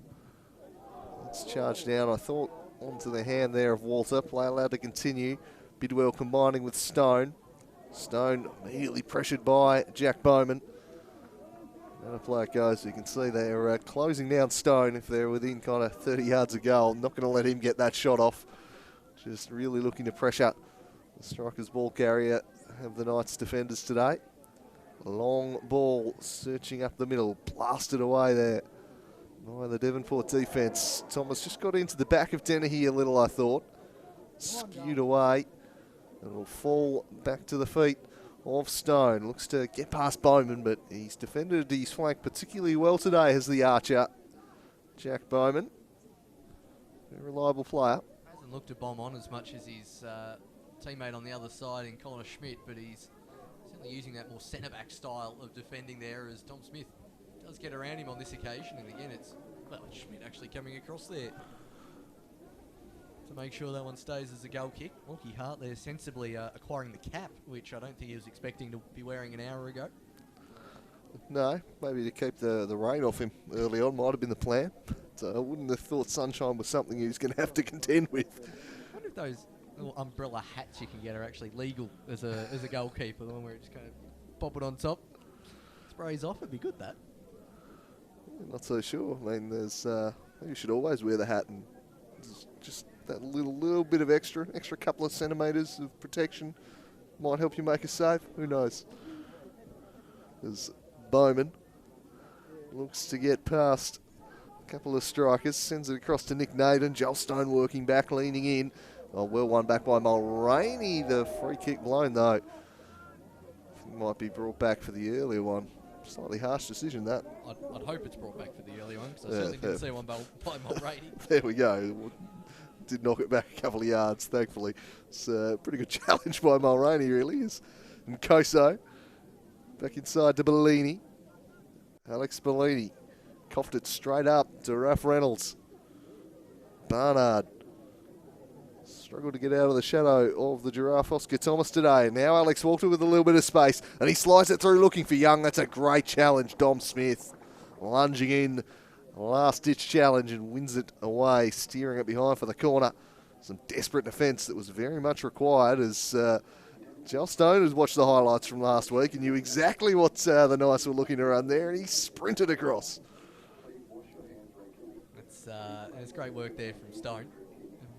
It's charged down, I thought, onto the hand there of Walter. Play allowed to continue. Bidwell combining with Stone. Stone immediately pressured by Jack Bowman. And a play it goes. You can see they're closing down Stone if they're within kind of 30 yards of goal. Not going to let him get that shot off. Just really looking to pressure the striker's ball carrier of the Knights defenders today. Long ball searching up the middle. Blasted away there by the Devonport defence. Thomas just got into the back of Dennehy a little, I thought. Skewed away. And it'll fall back to the feet of Stone. Looks to get past Bowman, but he's defended his flank particularly well today as the archer, Jack Bowman. Very reliable player. Hasn't looked to bomb on as much as his teammate on the other side in Connor Schmidt, but he's certainly using that more centre-back style of defending there as Tom Smith does get around him on this occasion. And again, it's Schmidt actually coming across there to make sure that one stays as a goal kick. Lockie Hart there sensibly acquiring the cap, which I don't think he was expecting to be wearing an hour ago. No, maybe to keep the rain off him early on might have been the plan. So I wouldn't have thought sunshine was something he was going to have to contend with. I wonder if those little umbrella hats you can get are actually legal as a goalkeeper, the one where you just kind of pop it on top, sprays off. It'd be good, that. Not so sure. I mean, there's you should always wear the hat, and just that little bit of extra couple of centimetres of protection might help you make a save. Who knows? As Bowman looks to get past a couple of strikers, sends it across to Nick Naden. Joel Stone working back, leaning in. Oh, well won back by Mulraney. The free kick blown though. Might be brought back for the earlier one. Slightly harsh decision, that. I'd hope it's brought back for the early one, because I certainly didn't see one by Mulraney. There we go. Did knock it back a couple of yards, thankfully. It's a pretty good challenge by Mulraney, really. And Koso back inside to Bellini. Alex Bellini coughed it straight up to Ralph Reynolds. Barnard struggled to get out of the shadow of the giraffe Oscar Thomas today. Now Alex Walter with a little bit of space, and he slides it through looking for Young. That's a great challenge. Dom Smith lunging in, last-ditch challenge, and wins it away, steering it behind for the corner. Some desperate defence that was very much required as Joel Stone has watched the highlights from last week and knew exactly what the Knights were looking to run there, and he sprinted across. It's great work there from Stone.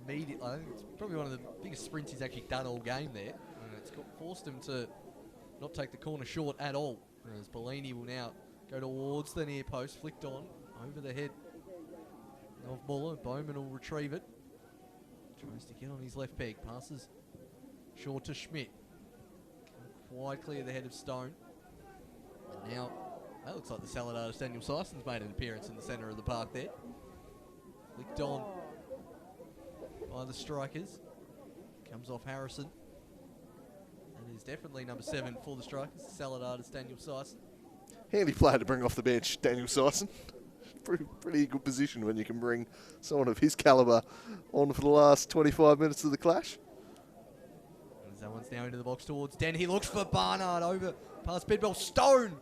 Immediately, I think it's probably one of the biggest sprints he's actually done all game there. And it's forced him to not take the corner short at all. As Bellini will now go towards the near post, flicked on over the head of Muller. Bowman will retrieve it. Tries to get on his left peg. Passes short to Schmidt. Quite clear the head of Stone. And now, that looks like the salad artist Daniel Syson's made an appearance in the centre of the park there. Flicked on by the strikers. Comes off Harrison. That is definitely number 7 for the strikers, salad artist Daniel Syson. Handy player to bring off the bench, Daniel Syson. Pretty good position when you can bring someone of his calibre on for the last 25 minutes of the clash. As that one's now into the box towards Den. He looks for Barnard over past Bidwell. Stone!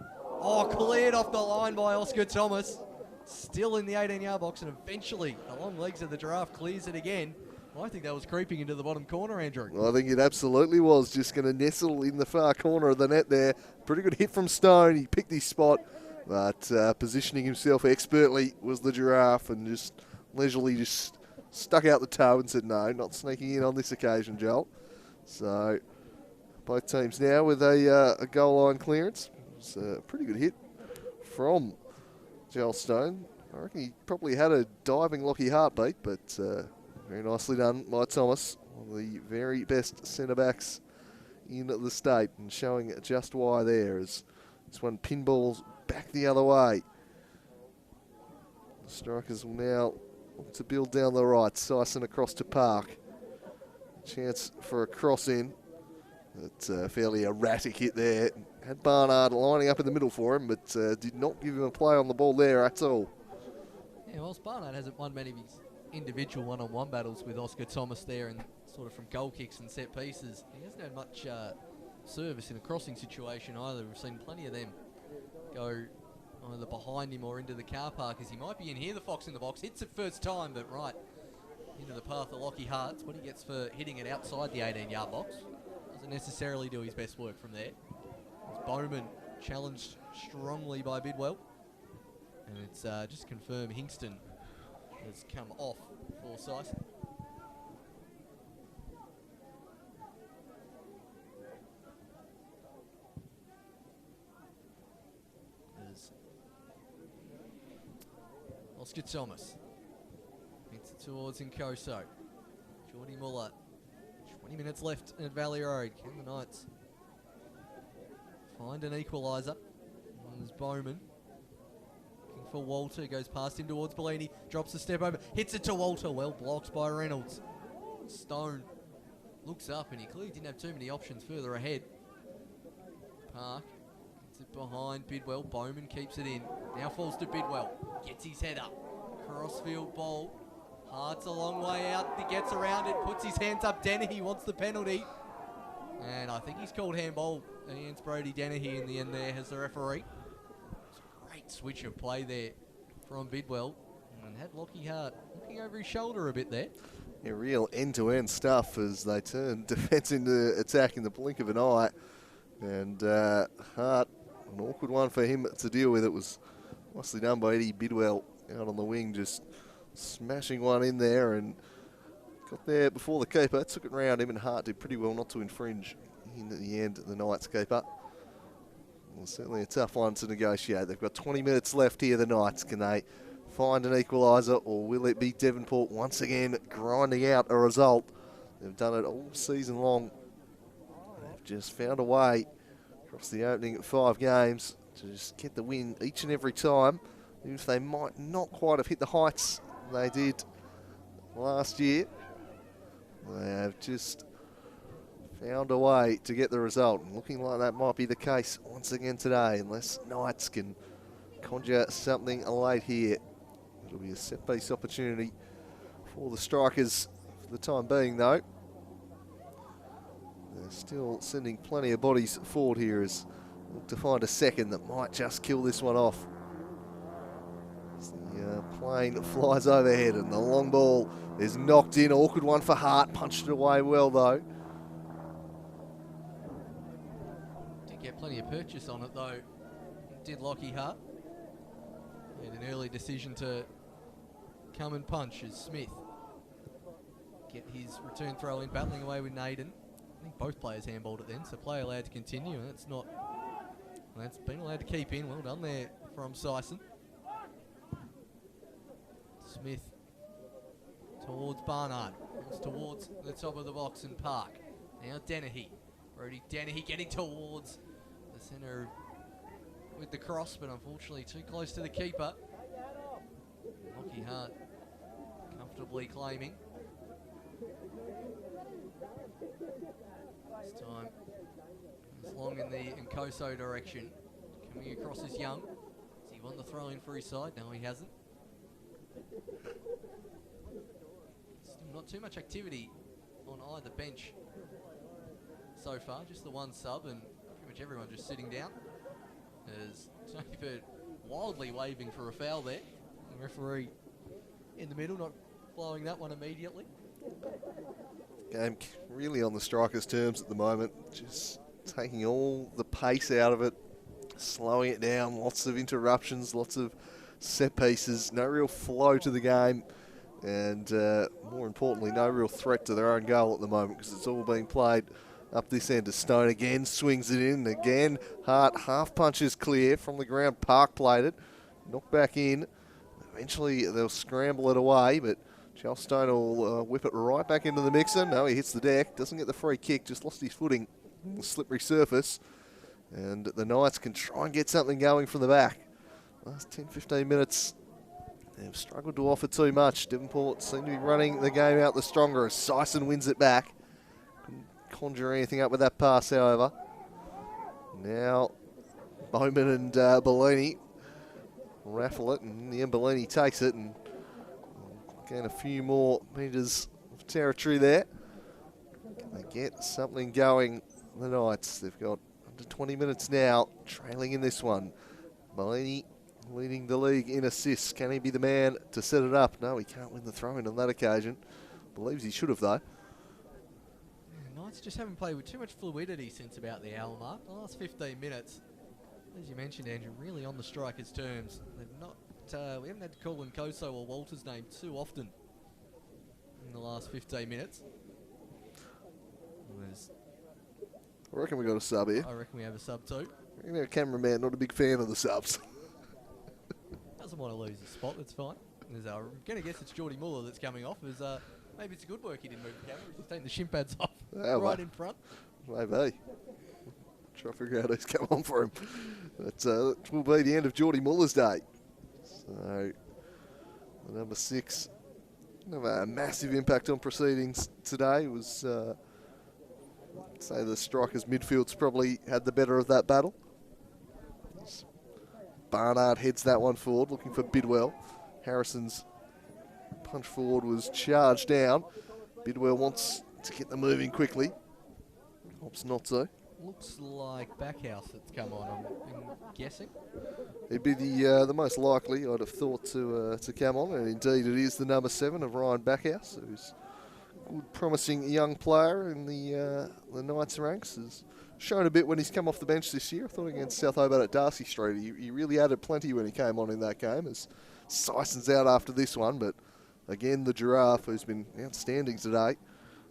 Oh, cleared off the line by Oscar Thomas. Still in the 18-yard box, and eventually the long legs of the giraffe clears it again. I think that was creeping into the bottom corner, Andrew. Well, I think it absolutely was. Just going to nestle in the far corner of the net there. Pretty good hit from Stone. He picked his spot, but positioning himself expertly was the giraffe, and just leisurely just stuck out the toe and said, no, not sneaking in on this occasion, Joel. So both teams now with a goal line clearance. It's a pretty good hit from Joel Stone. I reckon he probably had a diving Lockie heartbeat, but very nicely done by Thomas, one of the very best centre-backs in the state, and showing just why there as this one pinballs back the other way. The strikers will now look to build down the right. Syson across to Park. Chance for a cross in. It's a fairly erratic hit there. Had Barnard lining up in the middle for him, but did not give him a play on the ball there at all. Yeah, whilst Barnard hasn't won many of his individual one-on-one battles with Oscar Thomas there, and sort of from goal kicks and set pieces, he hasn't had much service in a crossing situation either. We've seen plenty of them go either behind him or into the car park as he might be in here. The Fox in the box hits it first time, but right into the path of Lockie Hart's. What he gets for hitting it outside the 18-yard box. Doesn't necessarily do his best work from there. It's Bowman challenged strongly by Bidwell, and it's just confirmed Hingston has come off for Syson. There's Oscar Thomas. Hits it towards Nkoso. Jordy Muller. 20 minutes left at Valley Road. Can the Knights find an equaliser? There's Bowman. For Walter, goes past him towards Bellini, drops a step over, hits it to Walter, well blocked by Reynolds. Stone looks up, and he clearly didn't have too many options further ahead. Park gets it behind Bidwell. Bowman keeps it in, now falls to Bidwell, gets his head up, crossfield ball. Hart's a long way out, he gets around it, puts his hands up. Dennehy wants the penalty, and I think he's called handball against Brody Dennehy in the end there as the referee. Great switch of play there from Bidwell, and had Lockie Hart looking over his shoulder a bit there. Yeah, real end-to-end stuff as they turn defence into attack in the blink of an eye. And Hart, an awkward one for him to deal with. It was nicely done by Eddie Bidwell out on the wing, just smashing one in there and got there before the keeper. Took it round him, and Hart did pretty well not to infringe in the end, the Knights keeper. Well, certainly a tough one to negotiate. They've got 20 minutes left here, the Knights. Can they find an equaliser, or will it be Devonport once again grinding out a result? They've done it all season long. They've just found a way across the opening 5 games to just get the win each and every time, even if they might not quite have hit the heights they did last year. They have just found a way to get the result, and looking like that might be the case once again today, unless Knights can conjure something late here. It'll be a set-piece opportunity for the strikers for the time being, though. They're still sending plenty of bodies forward here as they look to find a second that might just kill this one off. As the plane flies overhead, and the long ball is knocked in. Awkward one for Hart, punched it away well, though. Get plenty of purchase on it though, did Lockie Hart. He had an early decision to come and punch as Smith get his return throw in, battling away with Naden. I think both players handballed it then, so play allowed to continue, and that's been allowed to keep in. Well done there from Syson. Smith towards Barnard. Towards the top of the box and Park. Now Dennehy. Brody Dennehy getting towards the centre with the cross, but unfortunately too close to the keeper. Lockie Hart comfortably claiming. This time, it's long in the Nkoso direction. Coming across is Young. Has he won the throw in for his side? No, he hasn't. Still not too much activity on either bench so far. Just the one sub and pretty much everyone just sitting down. As Tony Bird wildly waving for a foul there. The referee in the middle, not blowing that one immediately. Game really on the Strikers' terms at the moment. Just taking all the pace out of it, slowing it down. Lots of interruptions, lots of set pieces. No real flow to the game. And more importantly, no real threat to their own goal at the moment because it's all being played up this end. As Stone again swings it in. Again, Hart half punches clear from the ground. Park played it. Knocked back in. Eventually they'll scramble it away, but Charles Stone will whip it right back into the mixer. No, he hits the deck. Doesn't get the free kick. Just lost his footing on the slippery surface. And the Knights can try and get something going from the back. Last 10-15 minutes, they've struggled to offer too much. Devonport seem to be running the game out the stronger as Sison wins it back. Couldn't conjure anything up with that pass, however. Now, Bowman and Bellini raffle it, and the Bellini takes it and gain a few more metres of territory there. Can they get something going, the Knights? They've got under 20 minutes now, trailing in this one. Bellini leading the league in assists. Can he be the man to set it up? No, he can't win the throw-in on that occasion. Believes he should have, though. Knights just haven't played with too much fluidity since about the hour mark. The last 15 minutes, as you mentioned, Andrew, really on the Strikers' terms. They've not, we haven't had to call Nkoso or Walter's name too often in the last 15 minutes. I reckon we got a sub here. I reckon we have a sub too. I reckon our cameraman not a big fan of the subs. Doesn't want to lose his spot, that's fine. I'm going to guess it's Geordie Muller that's coming off. Maybe it's a good work he didn't move the camera. He's just taking the shin pads off right in front. Maybe. Try to figure out who's come on for him. But it will be the end of Geordie Muller's day. So, the number 6, have a massive impact on proceedings today. It was, I'd say the Strikers' midfield's probably had the better of that battle. Barnard heads that one forward, looking for Bidwell. Harrison's punch forward was charged down. Bidwell wants to get them moving quickly. Hopes not so. Looks like Backhouse that's come on, I'm guessing. He'd be the most likely, I'd have thought, to come on, and indeed it is the number 7 of Ryan Backhouse, who's a good, promising young player in the Knights ranks. Has shown a bit when he's come off the bench this year. I thought against South Hobart at Darcy Street, he really added plenty when he came on in that game. As Sison's out after this one, but again the Giraffe, who's been outstanding today,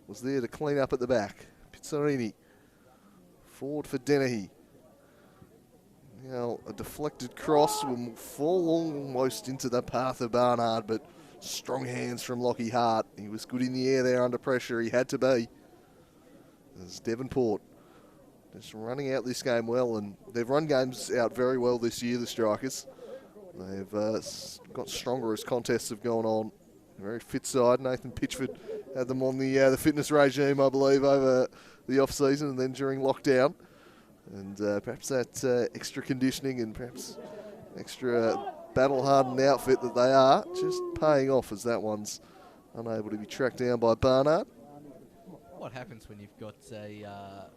was there to clean up at the back. Pizzarini. Forward for Dennehy. Now a deflected cross will fall almost into the path of Barnard, but strong hands from Lockie Hart. He was good in the air there under pressure. He had to be. There's Devonport just running out this game well, and they've run games out very well this year, the Strikers. They've got stronger as contests have gone on. A very fit side. Nathan Pitchford had them on the fitness regime, I believe, over the off-season and then during lockdown. And perhaps that extra conditioning and perhaps extra battle-hardened outfit that they are just paying off, as that one's unable to be tracked down by Barnard. What happens when you've got a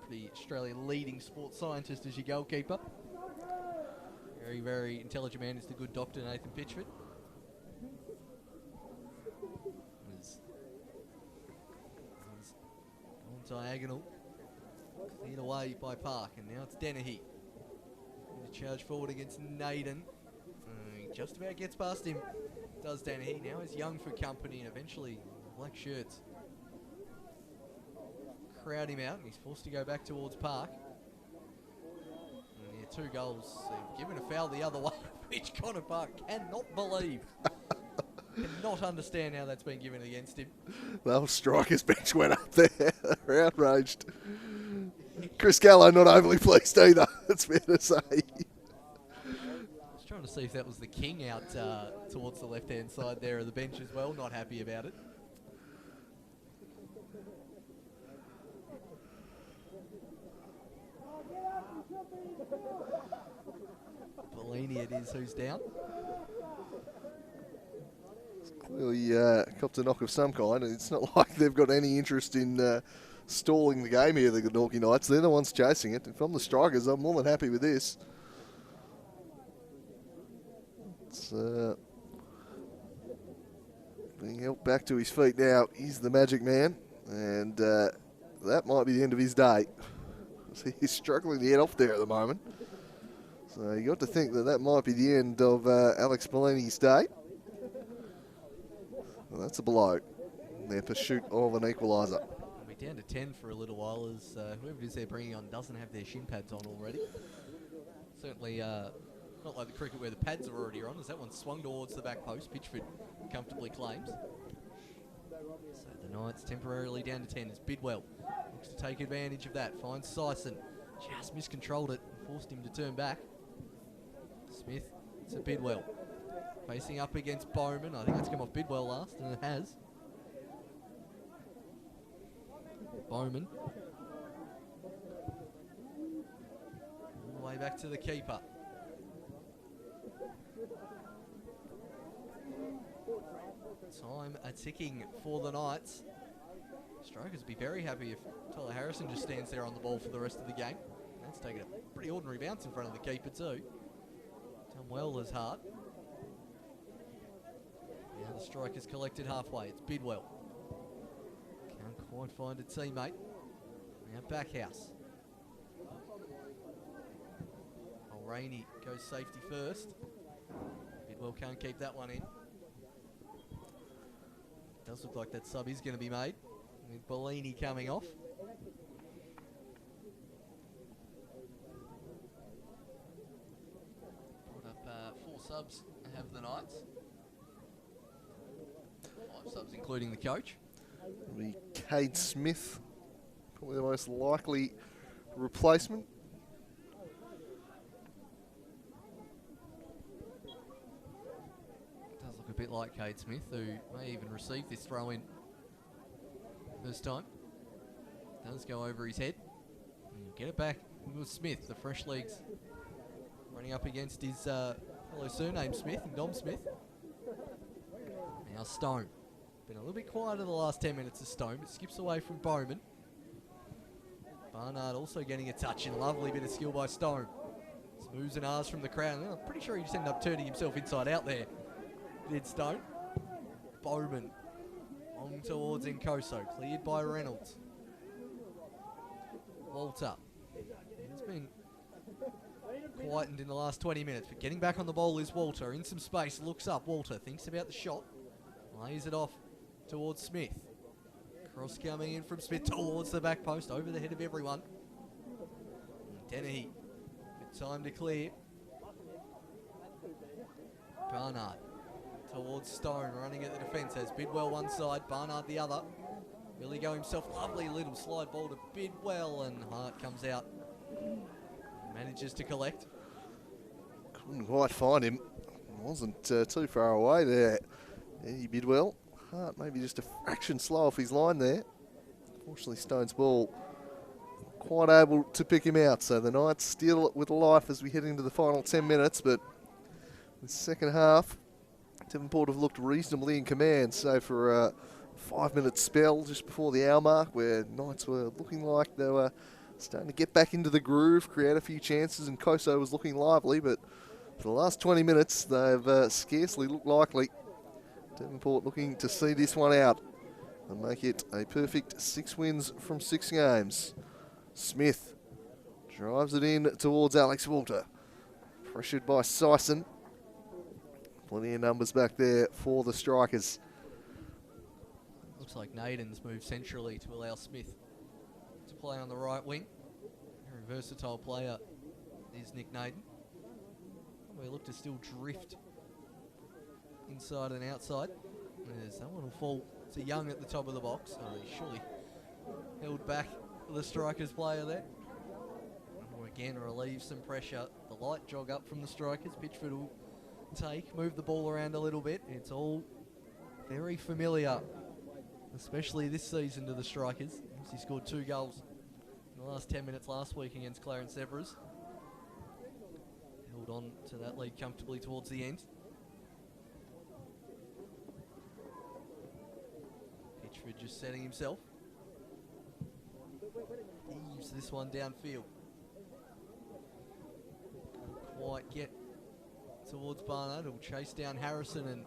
pretty Australian leading sports scientist as your goalkeeper? Very, very intelligent man is the good Dr. Nathan Pitchford. On diagonal, cleared away by Park, and now it's Dennehy. To charge forward against Naden. He just about gets past him, does Dennehy. Now he's Young for company, and eventually black shirts crowd him out, and he's forced to go back towards Park. And 2 goals. They've given a foul the other way, which Connor Park cannot believe. cannot understand how that's been given against him. The whole strikers bench went up there. They're outraged. Chris Gallo not overly pleased either, it's fair to say. I was trying to see if that was the king out towards the left-hand side there of the bench as well. Not happy about it. Bellini it is who's down. Clearly copped a knock of some kind. It's not like they've got any interest in stalling the game here, the Glenorchy Knights. They're the ones chasing it. If I'm the strikers, I'm more than happy with this. It's being helped back to his feet now. He's the magic man, and that might be the end of his day. He's struggling to get off there at the moment. So you got to think that that might be the end of Alex Bellini's day. Well, that's a blow in their pursuit of an equaliser. We'll be down to 10 for a little while as whoever it is they're bringing on doesn't have their shin pads on already. Certainly not like the cricket where the pads are already on, as that one swung towards the back post. Pitchford comfortably claims. So the Knights temporarily down to 10 as Bidwell looks to take advantage of that. Finds Sison. Just miscontrolled it and forced him to turn back. Smith to Bidwell. Facing up against Bowman. I think that's come off Bidwell last, and it has. Bowman. All the way back to the keeper. Time a ticking for the Knights. Strikers would be very happy if Tyler Harrison just stands there on the ball for the rest of the game. That's taken a pretty ordinary bounce in front of the keeper too. Done well as hard. Now the strikers collected halfway. It's Bidwell. Can't quite find a teammate. Now Backhouse. Mulraney goes safety first. Bidwell can't keep that one in. Does look like that sub is going to be made, with Bellini coming off. Put up 4 subs have the Knights. 5 subs including the coach. It'll be Cade Smith, probably the most likely replacement. Does look a bit like Cade Smith, who may even receive this throw in this time. Does go over his head. Get it back with Smith, the fresh legs running up against his fellow surname Smith and Dom Smith. Now Stone. Been a little bit quieter the last 10 minutes of Stone, but skips away from Bowman. Barnard also getting a touch, and lovely bit of skill by Stone. Smooths and ahs from the crowd. I'm pretty sure he just ended up turning himself inside out there. Did Stone. Bowman. Long towards Nkoso. Cleared by Reynolds. Walter. It's been quietened in the last 20 minutes, but getting back on the ball is Walter. In some space, looks up. Walter thinks about the shot. Lays it off towards Smith. Cross coming in from Smith towards the back post, over the head of everyone. Dennehy. Good time to clear. Barnard towards Stone, running at the defence as Bidwell one side, Barnard the other. Billy go himself, lovely little slide ball to Bidwell, and Hart comes out. Manages to collect. Couldn't quite find him. Wasn't too far away there. Eddie Bidwell. Hart maybe just a fraction slow off his line there. Fortunately, Stone's ball quite able to pick him out. So the Knights still with life as we head into the final 10 minutes. But the second half, Devonport have looked reasonably in command. So for a 5-minute spell just before the hour mark, where Knights were looking like they were starting to get back into the groove, create a few chances, and Koso was looking lively. But for the last 20 minutes, they've scarcely looked likely. Devonport looking to see this one out and make it a perfect 6 wins from 6 games. Smith drives it in towards Alex Walter. Pressured by Sison. Plenty of numbers back there for the strikers. Looks like Naden's moved centrally to allow Smith to play on the right wing. Very versatile player is Nick Naden. We look to still drift inside and outside. As that one will fall to Young at the top of the box. Oh, he surely held back the Strikers player there. Who again relieves some pressure. The light jog up from the Strikers. Pitchford will move the ball around a little bit. It's all very familiar, especially this season, to the Strikers. He scored 2 goals in the last 10 minutes last week against Clarence Everest. Held on to that lead comfortably towards the end. Pitchford just setting himself. Heaves this one downfield. Can't quite get towards Barnard. He'll chase down Harrison and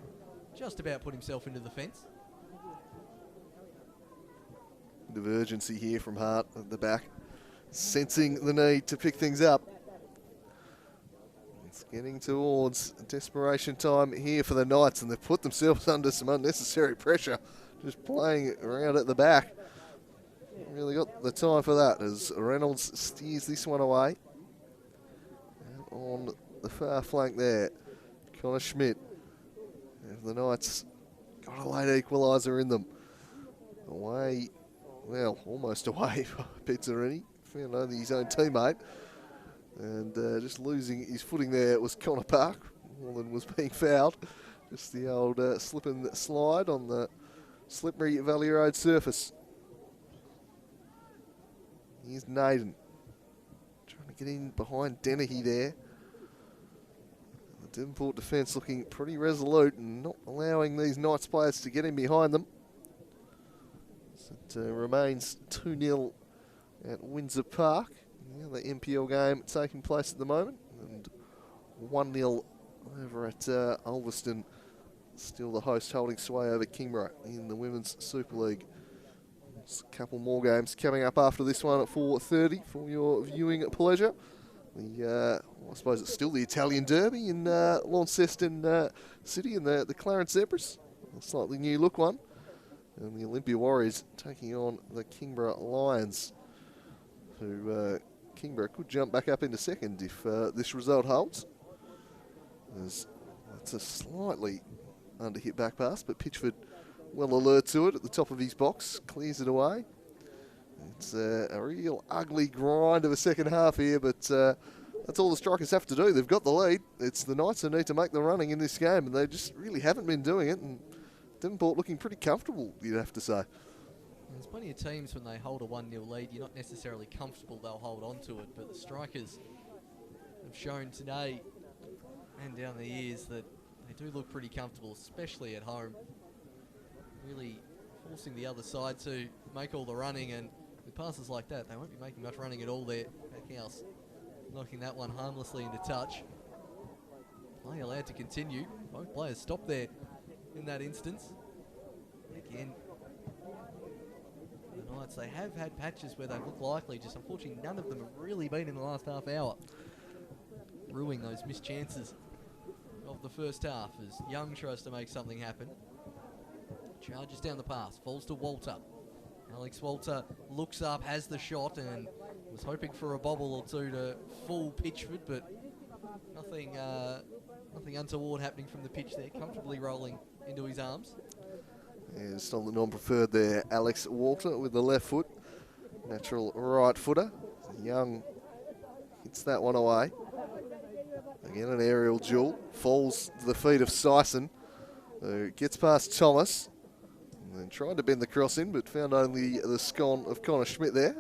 just about put himself into the fence. Bit of urgency here from Hart at the back, sensing the need to pick things up. It's getting towards desperation time here for the Knights, and they've put themselves under some unnecessary pressure, just playing around at the back. Not really got the time for that as Reynolds steers this one away. And on the far flank there, Connor Schmidt. And the Knights got a late equaliser in them. Away, well, almost away for Pizzarini. Found only his own teammate. And just losing his footing there was Connor Park. More than was being fouled. Just the old slip and slide on the slippery Valley Road surface. Here's Naden. Trying to get in behind Dennehy there. The Devonport defence looking pretty resolute and not allowing these Knights players to get in behind them. So it remains 2-0 at Windsor Park. Yeah, the NPL game taking place at the moment. And 1-0 over at Ulverston. Still the host holding sway over Kingborough in the Women's Super League. There's a couple more games coming up after this one at 4:30 for your viewing pleasure. The I suppose it's still the Italian Derby in Launceston City and the Clarence Zebras. A slightly new look one. And the Olympia Warriors taking on the Kingborough Lions, who Kingborough could jump back up into second if this result holds. It's a slightly under-hit back pass, but Pitchford well alert to it at the top of his box, clears it away. It's a real ugly grind of a second half here, but that's all the Strikers have to do. They've got the lead. It's the Knights who need to make the running in this game, and they just really haven't been doing it. And Devonport looking pretty comfortable, you'd have to say. There's plenty of teams when they hold a 1-0 lead, you're not necessarily comfortable they'll hold on to it, but the Strikers have shown today and down the years that they do look pretty comfortable, especially at home. Really forcing the other side to make all the running, and with passes like that, they won't be making much running at all there. Backhouse knocking that one harmlessly into touch. Play allowed to continue. Both players stopped there in that instance. Again, the Knights, they have had patches where they've looked likely, just unfortunately none of them have really been in the last half hour, ruining those missed chances of the first half as Young tries to make something happen. Charges down the pass, falls to Walter. Alex Walter looks up, has the shot, and was hoping for a bobble or two to fool Pitchford, but nothing untoward happening from the pitch there, comfortably rolling into his arms. Yeah, just on the non-preferred there, Alex Walter with the left foot. Natural right footer. Young hits that one away. Again, an aerial duel. Falls to the feet of Sison, who gets past Thomas. And then tried to bend the cross in, but found only the scone of Connor Schmidt there.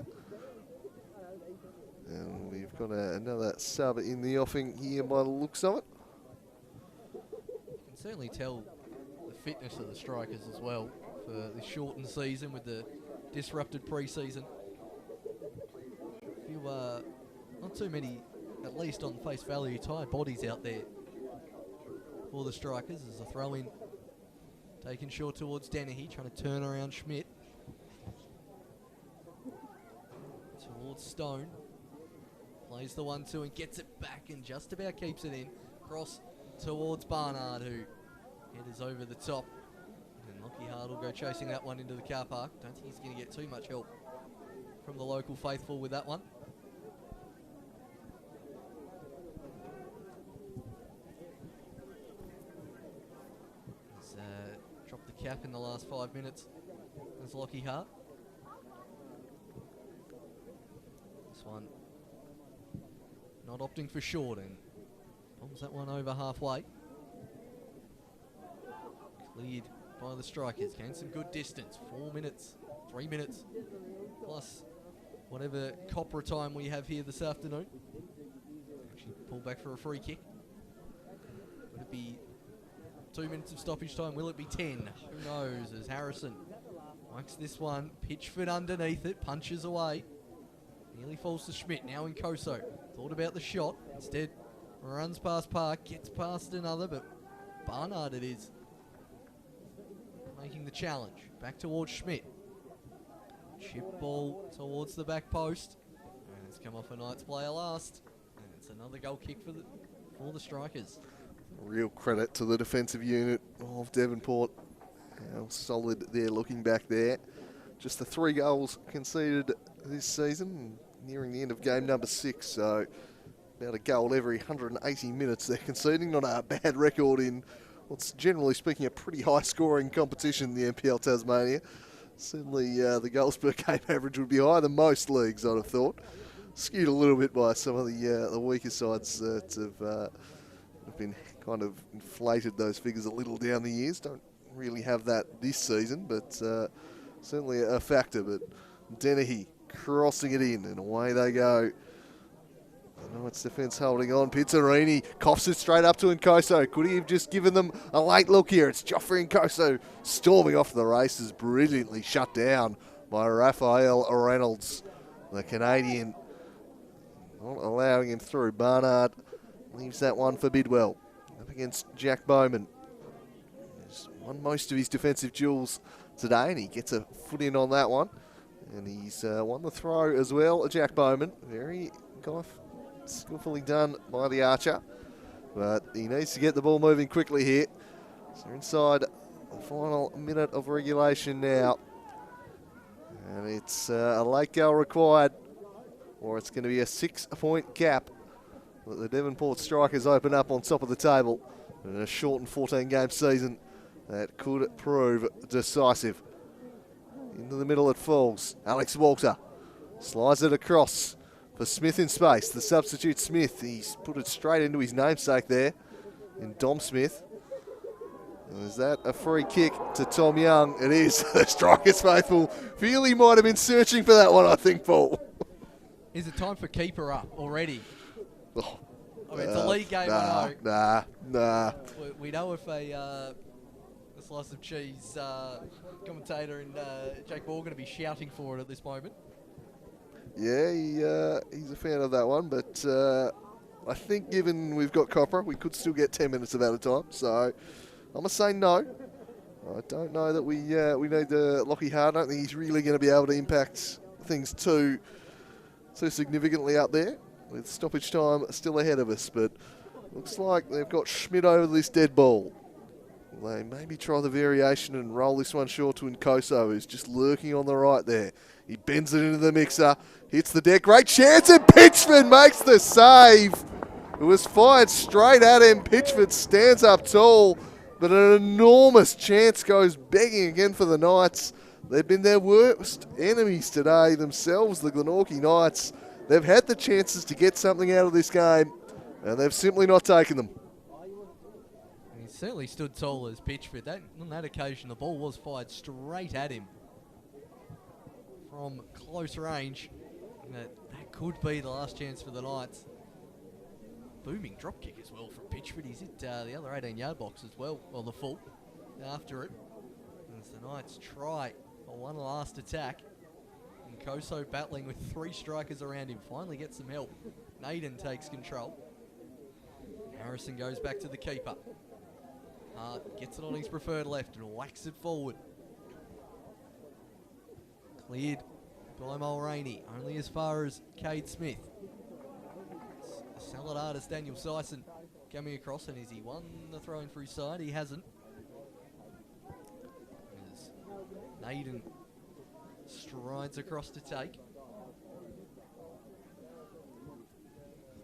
And we've got another sub in the offing here by the looks of it. You can certainly tell the fitness of the Strikers as well for the shortened season with the disrupted pre-season. Not too many, at least on face value, tired bodies out there for the Strikers as a throw-in taken short towards Dennehy, trying to turn around Schmidt. Towards Stone. Plays the 1-2 and gets it back and just about keeps it in. Cross towards Barnard, who headers over the top. And Lockie Hart will go chasing that one into the car park. Don't think he's going to get too much help from the local faithful with that one. Drop the cap in the last 5 minutes as Lockie Hart. This one not opting for short and bombs that one over halfway. Cleared by the strikers, gained some good distance. 4 minutes, 3 minutes, plus whatever copra time we have here this afternoon. Actually pulled back for a free kick. Would it be 2 minutes of stoppage time? Will it be 10? Who knows? As Harrison likes this one, Pitchford underneath it, punches away. Nearly falls to Schmidt, now in Koso. Thought about the shot, instead runs past Park, gets past another, but Barnard it is. Making the challenge, back towards Schmidt. Chip ball towards the back post. And it's come off a Knights player last. And it's another goal kick for the Strikers. Real credit to the defensive unit of Devonport. How solid they're looking back there. Just the 3 goals conceded this season, nearing the end of game number 6. So about a goal every 180 minutes they're conceding. Not a bad record in what's generally speaking a pretty high scoring competition in the NPL Tasmania. Certainly the goals per game average would be higher than most leagues, I'd have thought. Skewed a little bit by some of the weaker sides that have been kind of inflated those figures a little down the years. Don't really have that this season, but certainly a factor. But Dennehy crossing it in, and away they go. I know it's defence holding on. Pizzarini coughs it straight up to Nkoso. Could he have just given them a late look here? It's Joffrey Nkoso storming off the races, brilliantly shut down by Raphael Reynolds, the Canadian. Not allowing him through. Barnard leaves that one for Bidwell. Up against Jack Bowman. He's won most of his defensive duels today, and he gets a foot in on that one. And he's won the throw as well, Jack Bowman. Very skillfully done by the Archer. But he needs to get the ball moving quickly here. So we're inside the final minute of regulation now. And it's a late goal required, or it's going to be a 6-point gap that the Devonport Strikers open up on top of the table in a shortened 14-game season that could prove decisive. Into the middle it falls. Alex Walter slides it across for Smith in space. The substitute Smith, he's put it straight into his namesake there in Dom Smith. And is that a free kick to Tom Young? It is. The Strikers faithful feel he might have been searching for that one, I think, Paul. Is it time for keeper up already? Oh, I mean, it's a league game, I know. Nah. We know if a slice of cheese commentator and Jake Ball are going to be shouting for it at this moment. Yeah, he's a fan of that one, but I think given we've got Copra, we could still get 10 minutes of out of time. So I'm going to say no. I don't know that we need the Lockie Hart. I don't think he's really going to be able to impact things too significantly up there, with stoppage time still ahead of us. But looks like they've got Schmidt over this dead ball. They maybe try the variation and roll this one short to Nkoso, who's just lurking on the right there. He bends it into the mixer, hits the deck, great chance, and Pitchford makes the save. It was fired straight at him. Pitchford stands up tall, but an enormous chance goes begging again for the Knights. They've been their worst enemies today themselves, the Glenorchy Knights. They've had the chances to get something out of this game, and they've simply not taken them. He certainly stood tall as Pitchford. On that occasion, the ball was fired straight at him from close range. That could be the last chance for the Knights. Booming drop kick as well from Pitchford. He's hit the other 18-yard box as well, the full, after it. As the Knights try for one last attack. And Koso battling with 3 strikers around him. Finally gets some help. Naden takes control. Harrison goes back to the keeper. Gets it on his preferred left and whacks it forward. Cleared by Mulroney, only as far as Cade Smith. Solid artist Daniel Syson coming across, and has he won the throw-in for his side? He hasn't. As Naden strides across to take.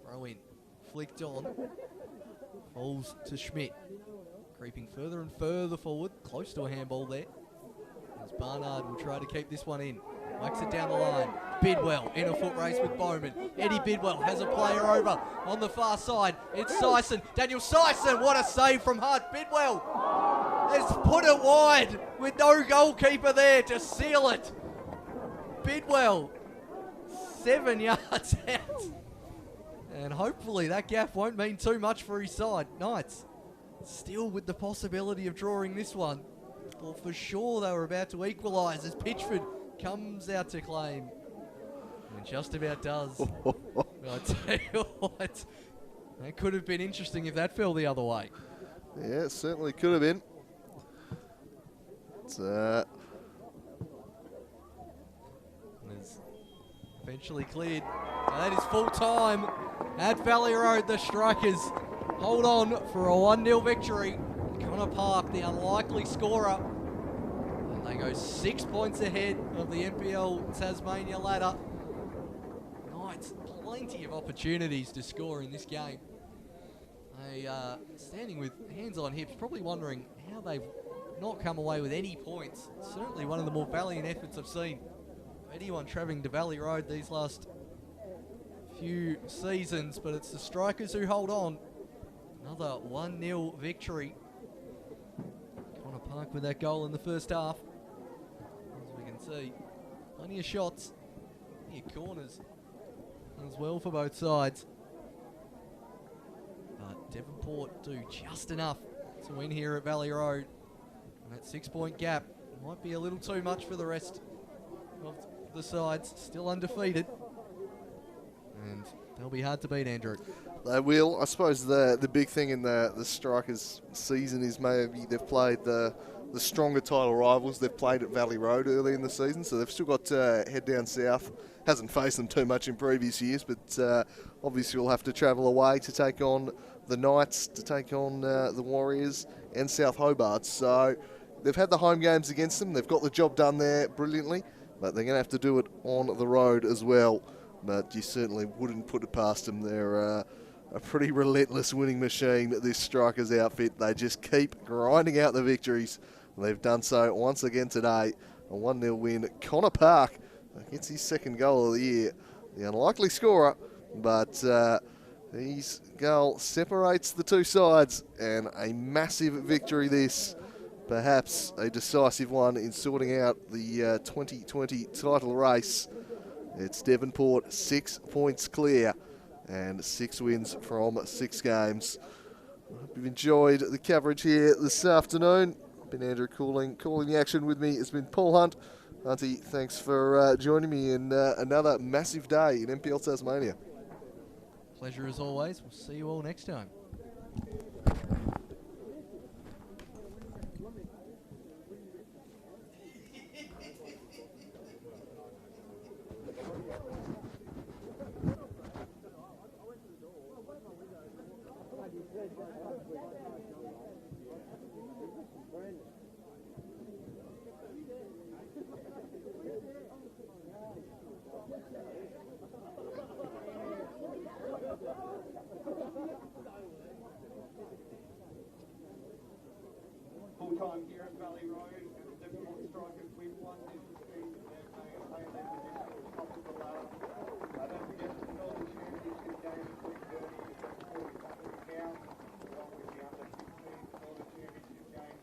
Throw in, flicked on, falls to Schmidt. creeping further and further forward, close to a handball there. As Barnard will try to keep this one in. Whacks it down the line. Bidwell in a foot race with Bowman. Eddie Bidwell has a player over on the far side. It's Sison. Daniel Sison. What a save from Hart. Bidwell has put it wide with no goalkeeper there to seal it. Bidwell 7 yards out. And hopefully that gaff won't mean too much for his side. Knights still with the possibility of drawing this one. Well, for sure they were about to equalise as Pitchford comes out to claim. And just about does. I tell you what, that could have been interesting if that fell the other way. Yeah, it certainly could have been. It's, It's eventually cleared. And that is full time at Valley Road. The Strikers hold on for a 1-0 victory. Connor Park, the unlikely scorer. And they go 6 points ahead of the NPL Tasmania ladder. Knights, plenty of opportunities to score in this game. They standing with hands on hips, probably wondering how they've not come away with any points. Certainly one of the more valiant efforts I've seen of anyone travelling to Valley Road these last few seasons, but it's the Strikers who hold on. Another 1-0 victory. Connor Park with that goal in the first half. As we can see, plenty of shots, plenty of corners as well for both sides. But Devonport do just enough to win here at Valley Road. And that 6-point gap might be a little too much for the rest of the sides, still undefeated. And they'll be hard to beat, Andrew. They will. I suppose the big thing in the Strikers season is maybe they've played the stronger title rivals. They've played at Valley Road early in the season, so they've still got head down south. Hasn't faced them too much in previous years, but obviously we'll have to travel away to take on the Knights, to take on the Warriors and South Hobart. So they've had the home games against them. They've got the job done there brilliantly, but they're going to have to do it on the road as well. But you certainly wouldn't put it past them. They're a pretty relentless winning machine, this Strikers outfit. They just keep grinding out the victories. They've done so once again today. A 1-0 win. Connor Park gets his second goal of the year. The unlikely scorer, but his goal separates the two sides, and a massive victory this. Perhaps a decisive one in sorting out the 2020 title race. It's Devonport 6 points clear and 6 wins from 6 games. I hope you've enjoyed the coverage here this afternoon. Been Andrew calling the action with me. It's been Paul Hunt. Auntie, thanks for joining me in another massive day in NPL Tasmania. Pleasure as always. We'll see you all next time. Full time here at Valley Road, and the Devonport Strikers win 1 this season. They're playing their position at the top of the ladder. Don't forget the Northern Championship game at 3:30 at Devonport Country House, along with the under 15 Northern Championship game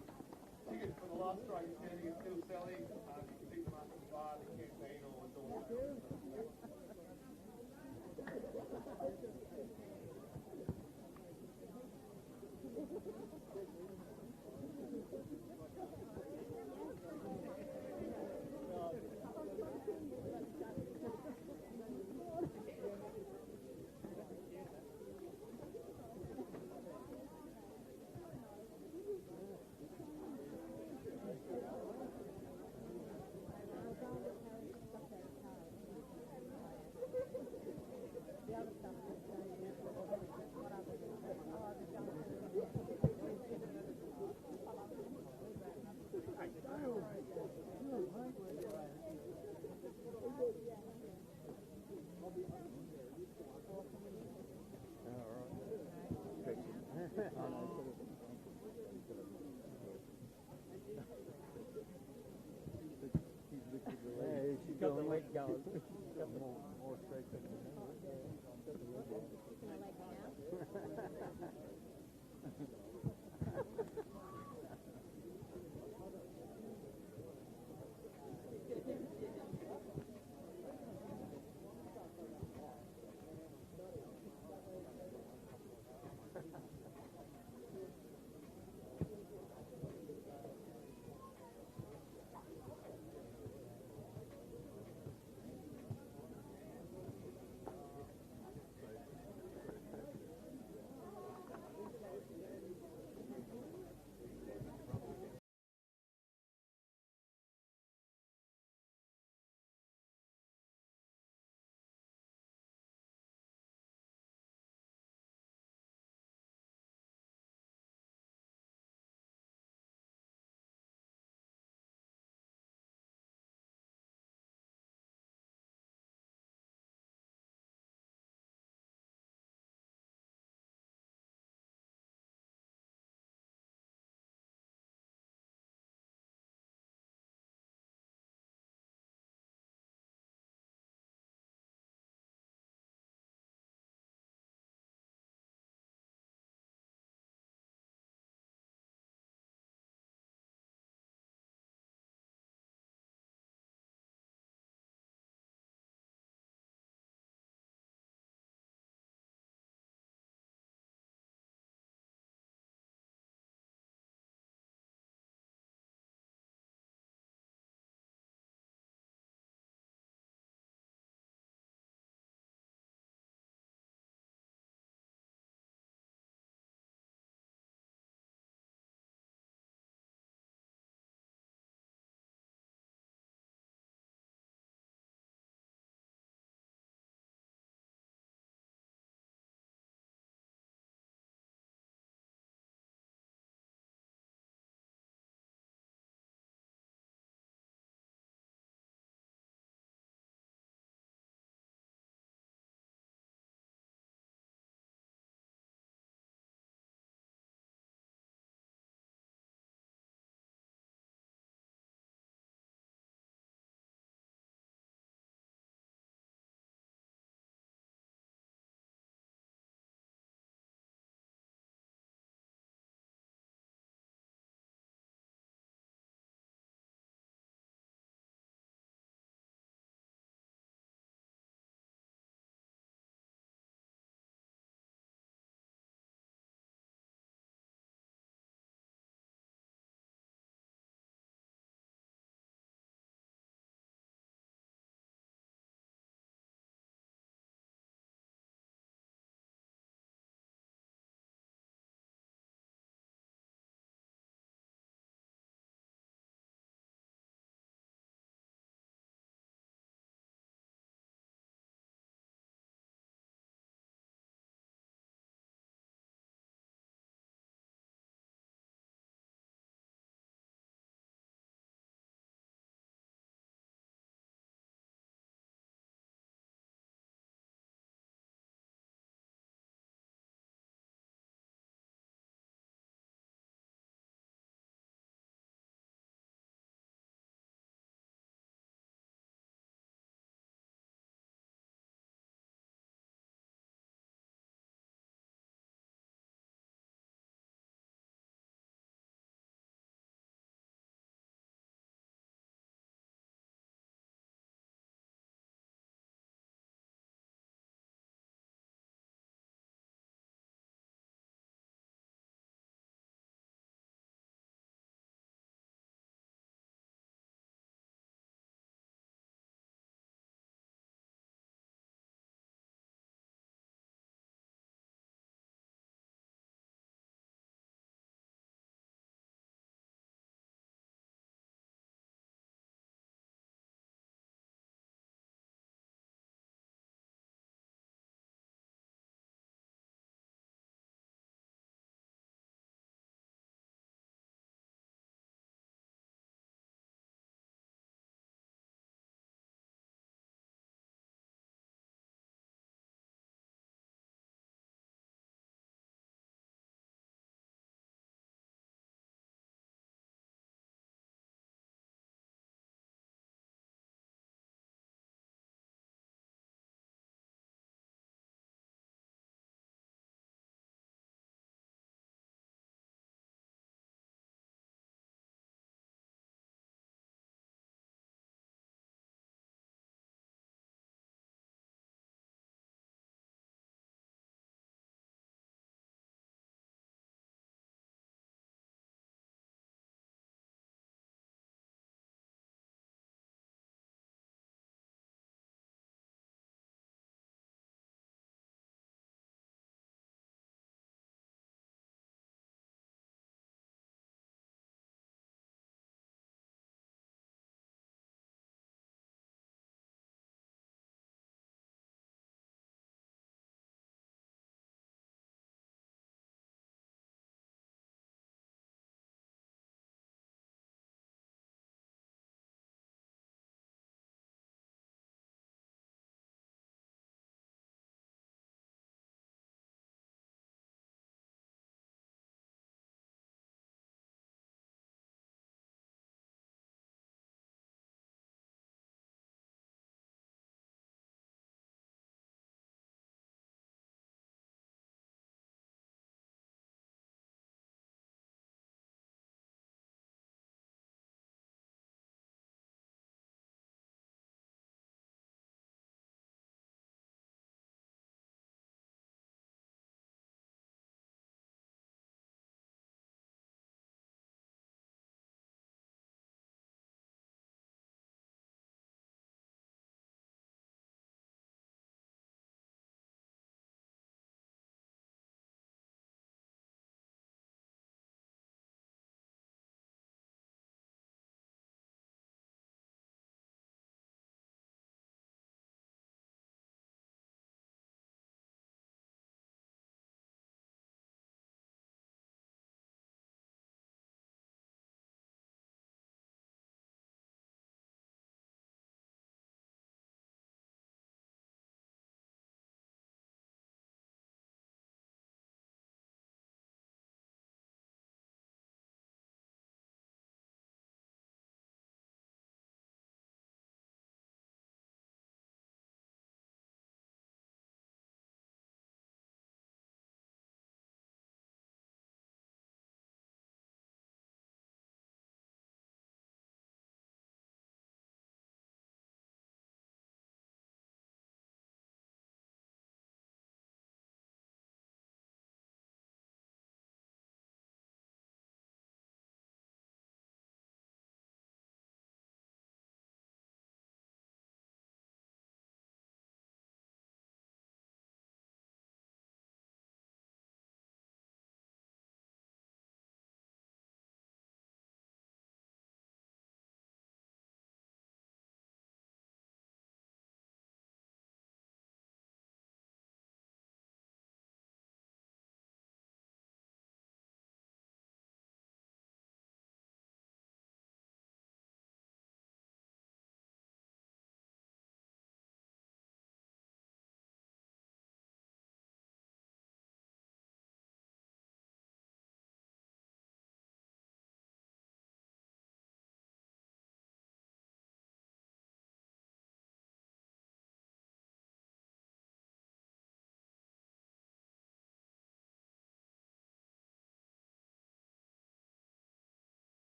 go. Got more straight than me.